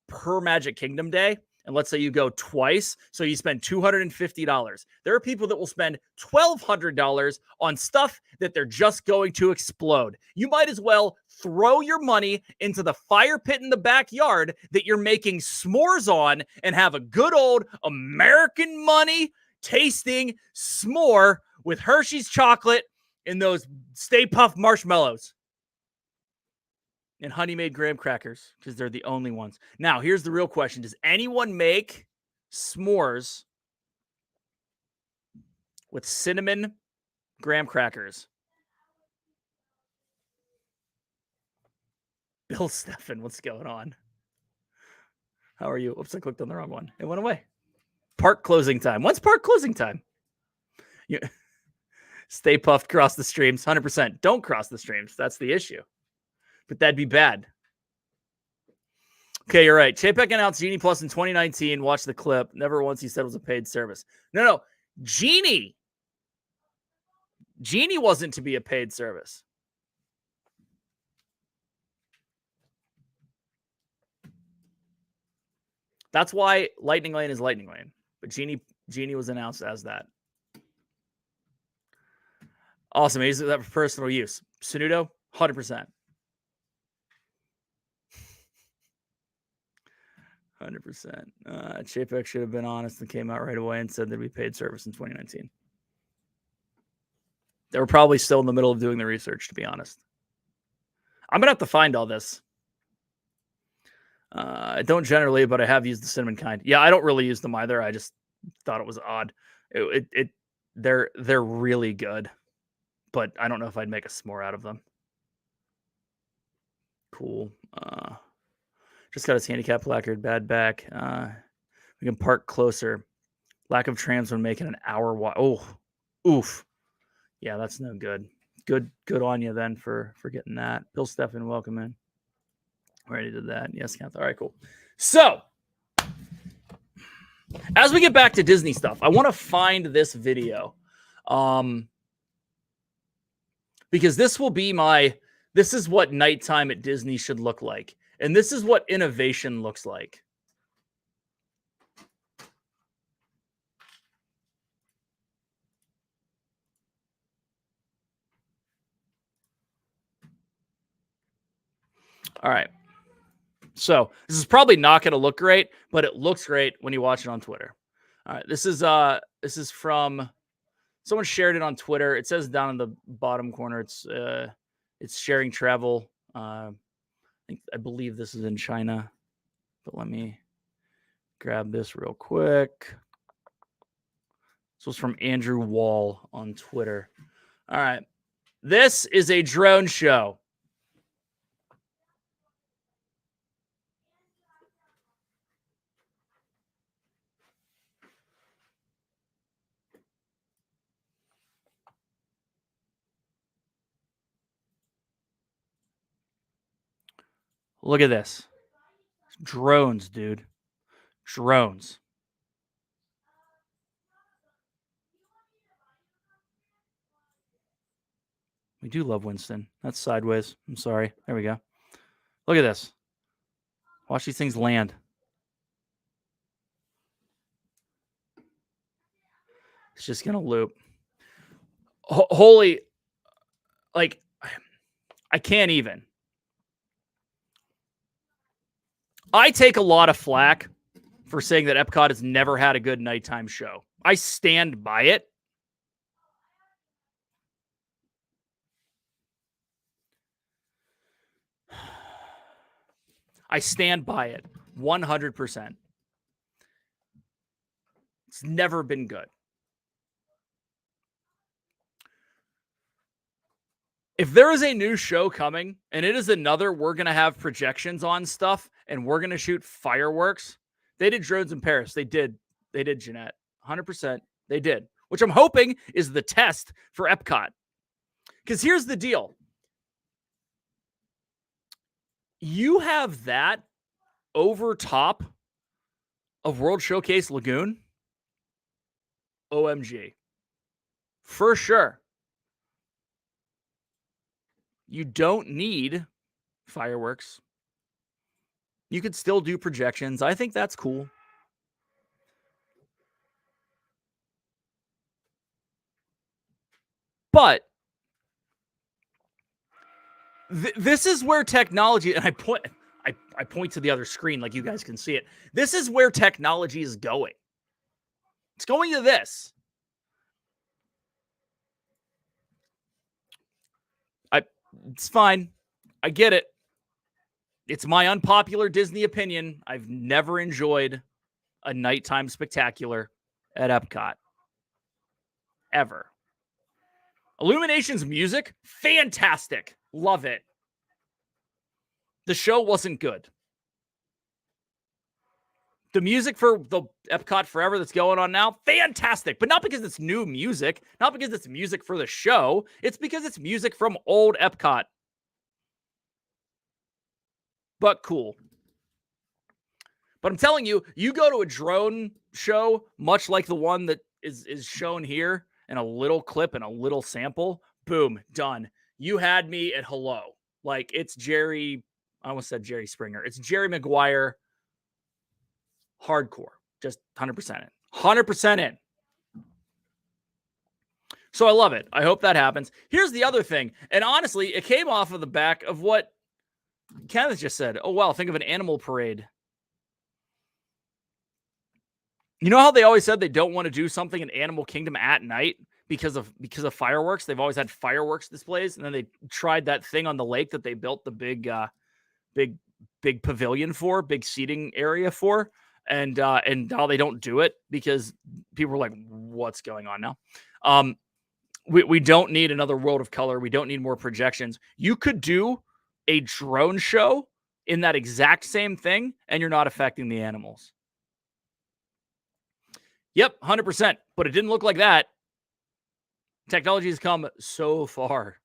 per Magic Kingdom day? and let's say you go twice, so you spend $250. There are people that will spend $1,200 on stuff that they're just going to explode. You might as well throw your money into the fire pit in the backyard that you're making s'mores on and have a good old American money tasting s'more with Hershey's chocolate and those Stay Puft marshmallows and Honey Made graham crackers, because they're the only ones. Now, here's the real question. Does anyone make s'mores with cinnamon graham crackers? Bill Steffen, what's going on? How are you? Oops, I clicked on the wrong one. It went away. Park closing time. When's park closing time? Stay puffed, cross the streams. 100%. Don't cross the streams. That's the issue. But that'd be bad. Okay, you're right. Chapek announced Genie Plus in 2019. Watch the clip. Never once he said it was a paid service. No. Genie wasn't to be a paid service. That's why Lightning Lane is Lightning Lane. But Genie was announced as that. Awesome. He uses that for personal use. Sanudo, 100%. 100%. Chapek should have been honest and came out right away and said that we paid service in 2019. They were probably still in the middle of doing the research, to be honest. I'm going to have to find all this. I don't generally, but I have used the cinnamon kind. Yeah, I don't really use them either. I just thought it was odd. They're really good, but I don't know if I'd make a s'more out of them. Cool. Just got his handicap placard, bad back. We can park closer. Lack of trams when making an hour walk. Oh, oof. Yeah, that's no good. Good on you then for getting that. Bill Steffen, welcome in. Already did that. Yes, count. All right, cool. So, as we get back to Disney stuff, I want to find this video. Because this will be this is what nighttime at Disney should look like. And this is what innovation looks like. All right. So this is probably not going to look great, but it looks great when you watch it on Twitter. All right. This is from someone shared it on Twitter. It says down in the bottom corner, it's sharing travel. I believe this is in China, but let me grab this real quick. This was from Andrew Wall on Twitter. All right. This is a drone show. Look at this. Drones, dude. Drones. We do love Winston. That's sideways. I'm sorry. There we go. Look at this. Watch these things land. It's just going to loop. Holy, like, I can't even. I take a lot of flack for saying that Epcot has never had a good nighttime show. I stand by it. I stand by it 100%. It's never been good. If there is a new show coming and it is another, we're going to have projections on stuff and we're going to shoot fireworks. They did drones in Paris. They did, Jeanette. 100%. They did, which I'm hoping is the test for Epcot. Because here's the deal. You have that over top of World Showcase Lagoon. OMG. For sure. You don't need fireworks. You could still do projections. I think that's cool. But this is where technology, and I point to the other screen like you guys can see it. This is where technology is going. It's going to this. It's fine. I get it. It's my unpopular Disney opinion. I've never enjoyed a nighttime spectacular at Epcot. Ever. Illumination's music, fantastic. Love it. The show wasn't good. The music for the Epcot Forever that's going on now, fantastic. But not because it's new music, not because it's music for the show. It's because it's music from old Epcot. But cool. But I'm telling you, you go to a drone show, much like the one that is shown here in a little clip and a little sample, boom, done. You had me at hello. Like, it's Jerry, I almost said Jerry Springer. It's Jerry Maguire hardcore. Just 100% in. 100% in. So I love it. I hope that happens. Here's the other thing. And honestly, it came off of the back of what Kenneth just said. Oh, wow, think of an animal parade. You know how they always said they don't want to do something in Animal Kingdom at night because of fireworks? They've always had fireworks displays, and then they tried that thing on the lake that they built the big pavilion for, big seating area for, and now they don't do it because people were like, "What's going on now?" We don't need another World of Color. We don't need more projections. You could do a drone show in that exact same thing, and you're not affecting the animals. Yep, 100%. But it didn't look like that. Technology has come so far.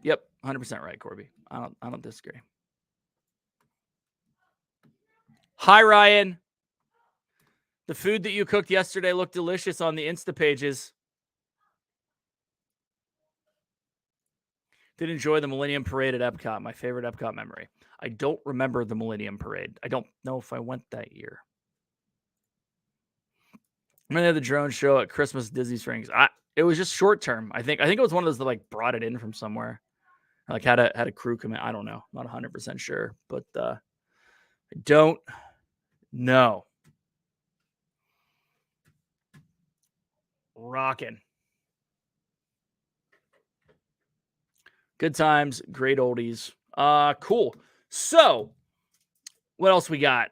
Yep, 100% right, Corby. I don't disagree. Hi, Ryan. The food that you cooked yesterday looked delicious on the Insta pages. Did enjoy the Millennium Parade at Epcot, my favorite Epcot memory. I don't remember the Millennium Parade. I don't know if I went that year. When they had the drone show at Christmas Disney Springs, it was just short term. I think it was one of those that like brought it in from somewhere. Like had a crew come in. I don't know. I'm not 100% sure, but I don't know. Rocking. Good times, great oldies. Cool. So, what else we got?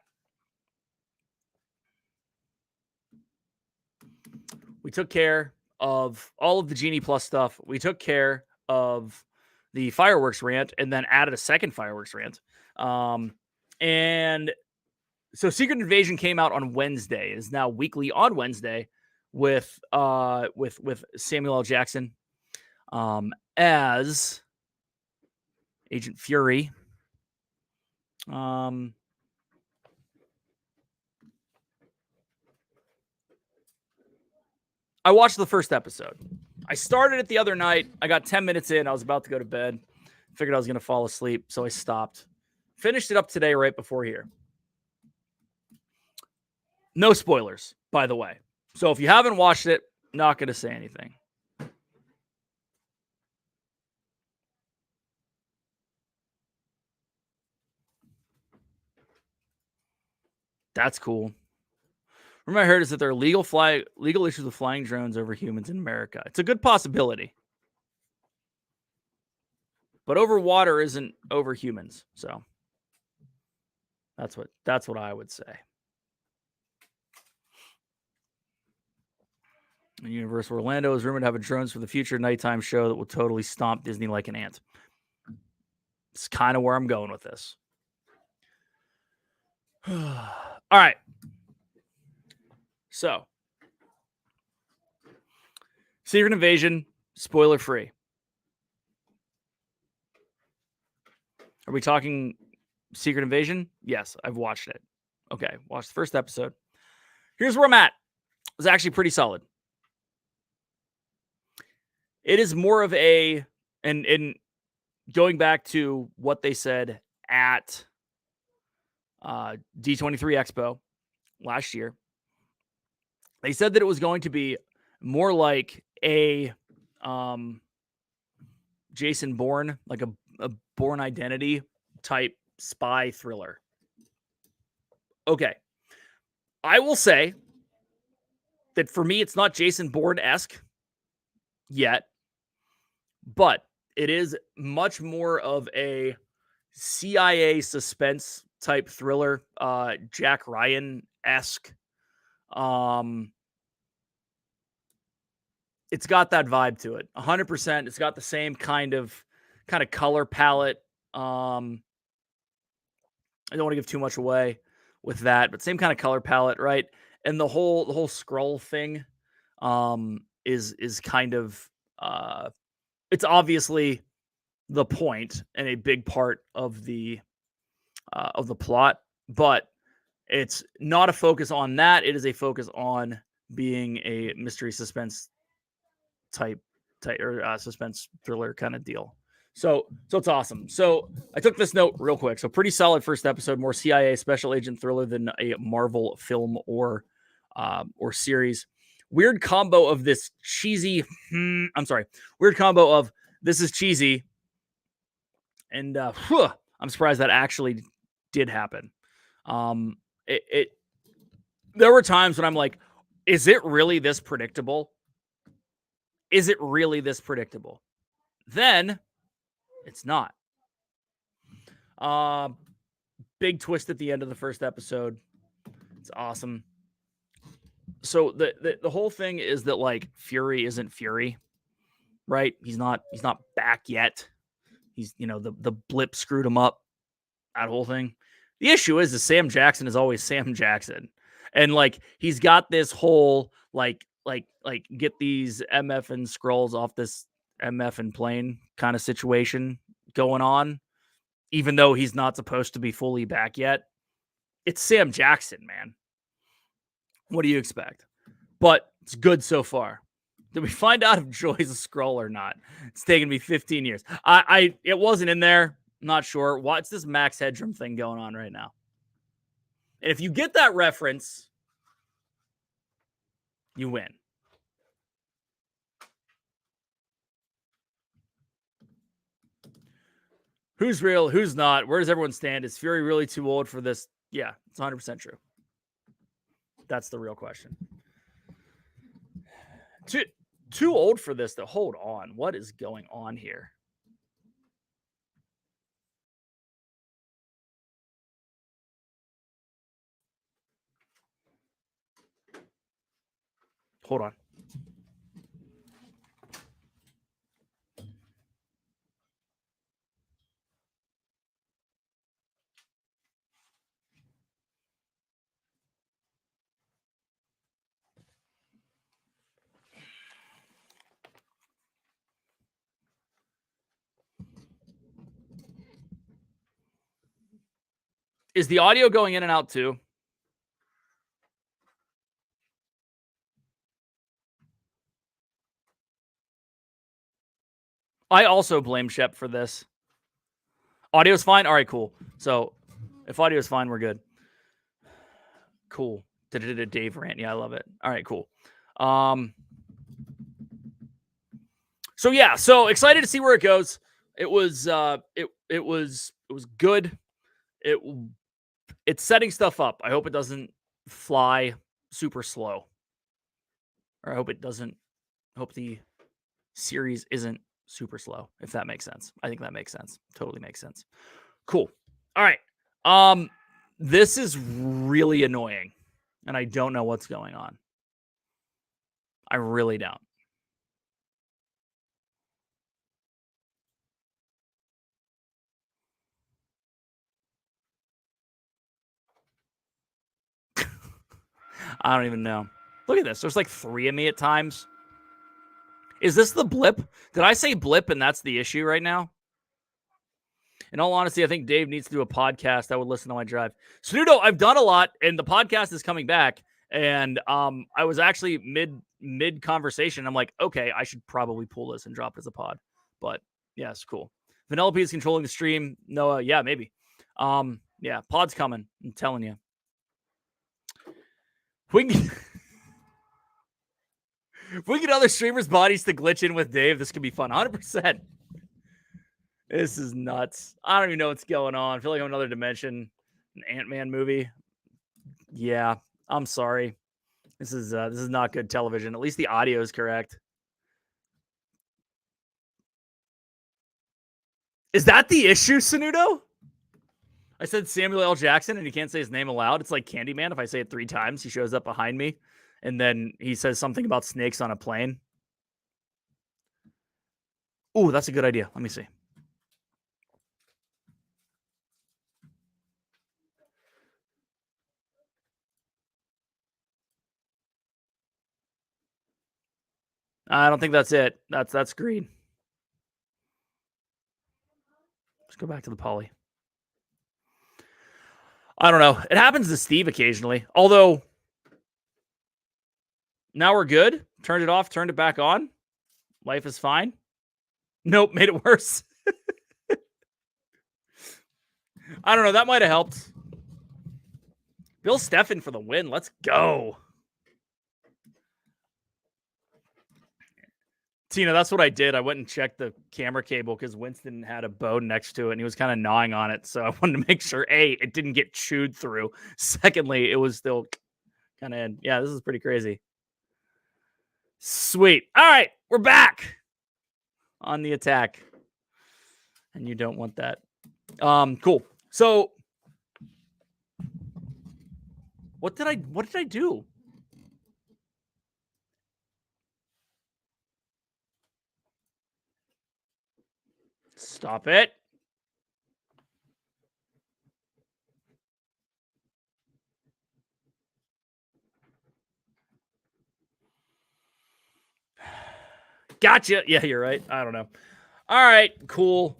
We took care of all of the Genie Plus stuff. We took care of the fireworks rant and then added a second fireworks rant. And so Secret Invasion came out on Wednesday. It is now weekly on Wednesday with Samuel L. Jackson as Agent Fury. I watched the first episode. I started it the other night. I got 10 minutes in. I was about to go to bed. Figured I was going to fall asleep, so I stopped. Finished it up today right before here. No spoilers, by the way. So if you haven't watched it, not going to say anything. That's cool. Rumor I heard is that there are legal issues with flying drones over humans in America. It's a good possibility. But over water isn't over humans. So that's what I would say. And Universal Orlando is rumored to have a drones for the future nighttime show that will totally stomp Disney like an ant. It's kind of where I'm going with this. All right. So, Secret Invasion, spoiler free. Are we talking Secret Invasion? Yes, I've watched it. Okay, watched the first episode. Here's where I'm at. It was actually pretty solid. It is more of a, and going back to what they said at D23 Expo last year, they said that it was going to be more like a Jason Bourne, like a Bourne Identity type spy thriller. Okay. I will say that for me, it's not Jason Bourne-esque yet, but it is much more of a CIA suspense type thriller, Jack Ryan-esque. It's got that vibe to it, 100%. It's got the same kind of color palette. I don't want to give too much away with that, but same kind of color palette, right? And the whole scroll thing is kind of it's obviously the point and a big part of the plot, but it's not a focus on that. It is a focus on being a mystery suspense type or suspense thriller kind of deal. So it's awesome. So I took this note real quick. So pretty solid first episode, more CIA special agent thriller than a Marvel film or series. Weird combo of this cheesy. Weird combo of this is cheesy, and I'm surprised that actually did happen. There were times when I'm like, is it really this predictable? Is it really this predictable? Then it's not. Big twist at the end of the first episode. It's awesome. So the whole thing is that like Fury isn't Fury, right? He's not back yet. He's, the blip screwed him up. That whole thing. The issue is Sam Jackson is always Sam Jackson. And like he's got this whole like get these MF and scrolls off this MF and plane kind of situation going on, even though he's not supposed to be fully back yet. It's Sam Jackson, man. What do you expect? But it's good so far. Did we find out if Joy's a scroll or not? It's taken me 15 years. It wasn't in there. I'm not sure. What's this Max Headroom thing going on right now? And if you get that reference, you win. Who's real? Who's not? Where does everyone stand? Is Fury really too old for this? Yeah, it's 100% true. That's the real question. Too old for this, though. Hold on. What is going on here? Hold on. Is the audio going in and out too? I also blame Shep for this. Audio's fine? All right, cool. So if audio's fine, we're good. Cool. Dave rant. Yeah, I love it. All right, cool. So yeah, so excited to see where it goes. It was good. It's setting stuff up. I hope it doesn't fly super slow. Or I hope the series isn't super slow, if that makes sense. I think that makes sense. Totally makes sense. Cool. All right. This is really annoying, and I don't know what's going on. I really don't. I don't even know. Look at this. There's like 3 of me at times. Is this the blip? Did I say blip and that's the issue right now? In all honesty, I think Dave needs to do a podcast. I would listen to my drive. Snudo, I've done a lot, and the podcast is coming back. And I was actually mid conversation. I'm like, okay, I should probably pull this and drop it as a pod. But yeah, it's cool. Vanellope is controlling the stream. Noah, yeah, maybe. Yeah, pod's coming. I'm telling you. If we get other streamers' bodies to glitch in with Dave, this could be fun. 100%. This is nuts. I don't even know what's going on. I feel like I'm in another dimension. An Ant-Man movie. Yeah, I'm sorry. This is not good television. At least the audio is correct. Is that the issue, Sanudo? I said Samuel L. Jackson, and he can't say his name aloud. It's like Candyman. If I say it 3 times, he shows up behind me, and then he says something about snakes on a plane. Ooh, that's a good idea. Let me see. I don't think that's it. That's green. Let's go back to the poly. I don't know. It happens to Steve occasionally. Although, now we're good. Turned it off, turned it back on. Life is fine. Nope, made it worse. I don't know. That might have helped. Bill Steffen for the win. Let's go. Tina, that's what I did. I went and checked the camera cable because Winston had a bone next to it and he was kind of gnawing on it. So I wanted to make sure, A, it didn't get chewed through. Secondly, it was still kind of, yeah, this is pretty crazy. Sweet. All right, we're back on the attack. And you don't want that. Cool. So what did I do? Stop it. Gotcha. Yeah, you're right. I don't know. All right, cool.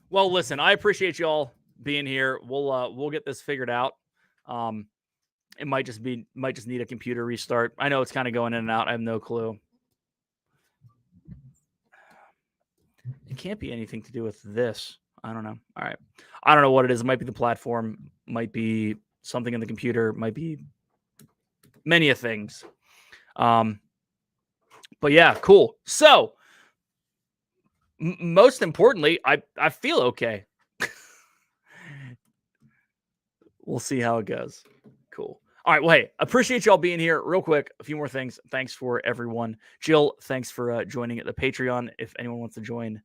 Well, listen, I appreciate y'all being here. We'll get this figured out. It might just need a computer restart. I know it's kind of going in and out. I have no clue. It can't be anything to do with this. I don't know. All right. I don't know what it is. It might be the platform, might be something in the computer, might be many of things. But yeah, cool. So most importantly, I feel okay. We'll see how it goes. Cool. All right. Well, hey, appreciate y'all being here. Real quick, a few more things. Thanks for everyone. Jill, thanks for joining at the Patreon. If anyone wants to join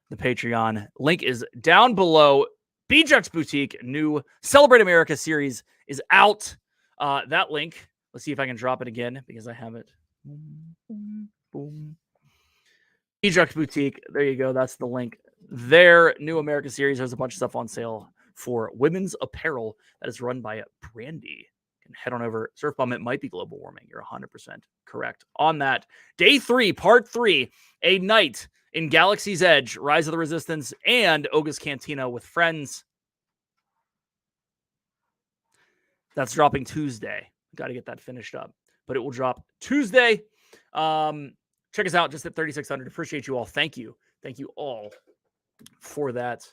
the Patreon, link is down below. BJUX Boutique, new Celebrate America series is out. That link, let's see if I can drop it again because I have it. Boom, boom. BJUX Boutique, there you go. That's the link. Their new America series has a bunch of stuff on sale for women's apparel that is run by Brandy. You can head on over. Surf Bomb, it might be global warming. You're 100% correct on that. Day 3, part 3, a night in Galaxy's Edge, Rise of the Resistance, and Oga's Cantina with friends. That's dropping Tuesday. Got to get that finished up, but it will drop Tuesday. Check us out just at 3,600. Appreciate you all. Thank you. Thank you all for that.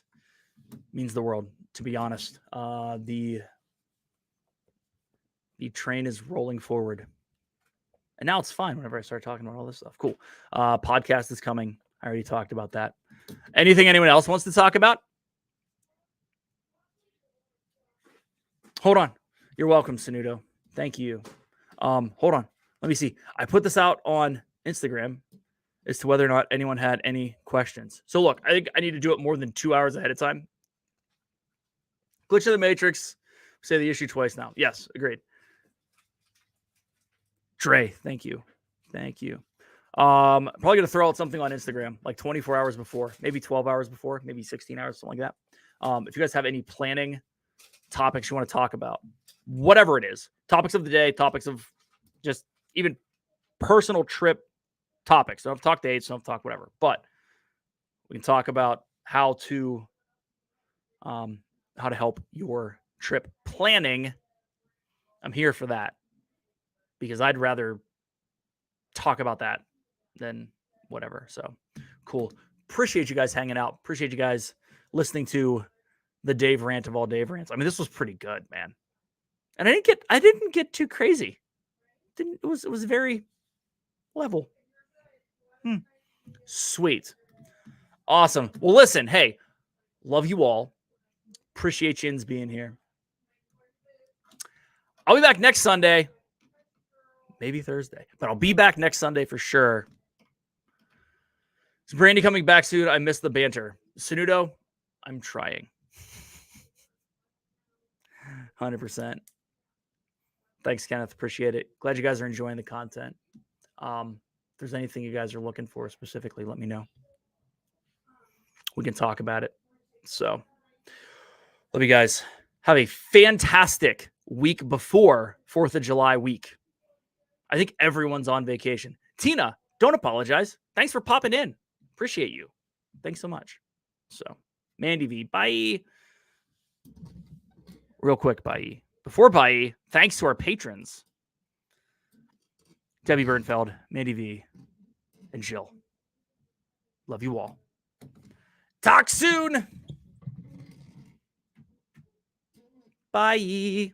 Means the world, to be honest. The train is rolling forward. And now it's fine whenever I start talking about all this stuff. Cool. Podcast is coming. I already talked about that. Anything anyone else wants to talk about? Hold on. You're welcome, Sanudo. Thank you. Hold on. Let me see. I put this out on Instagram as to whether or not anyone had any questions. So look, I think I need to do it more than 2 hours ahead of time. Glitch of the Matrix. Say the issue twice now. Yes, agreed. Dre, thank you. Thank you. Probably going to throw out something on Instagram like 24 hours before, maybe 12 hours before, maybe 16 hours, something like that. If you guys have any planning topics you want to talk about, whatever it is, topics of the day, topics of just even personal trip topics. Don't have to talk dates, don't have to talk whatever, but we can talk about how to help your trip planning. I'm here for that because I'd rather talk about that than whatever. So cool. Appreciate you guys hanging out. Appreciate you guys listening to the Dave rant of all Dave rants. I mean, this was pretty good, man. And I didn't get too crazy. It was very level. Sweet. Awesome. Well, listen, hey, love you all. Appreciate Yins being here. I'll be back next Sunday. Maybe Thursday, but I'll be back next Sunday for sure. Is Brandy coming back soon? I missed the banter. Sanudo, I'm trying. 100%. Thanks, Kenneth. Appreciate it. Glad you guys are enjoying the content. If there's anything you guys are looking for specifically, let me know. We can talk about it. So, love you guys. Have a fantastic week before 4th of July week. I think everyone's on vacation. Tina, don't apologize. Thanks for popping in. Appreciate you. Thanks so much. So, Mandy V, bye. Real quick, bye. Before bye, thanks to our patrons, Debbie Bernfeld, Mandy V, and Jill. Love you all. Talk soon. Bye.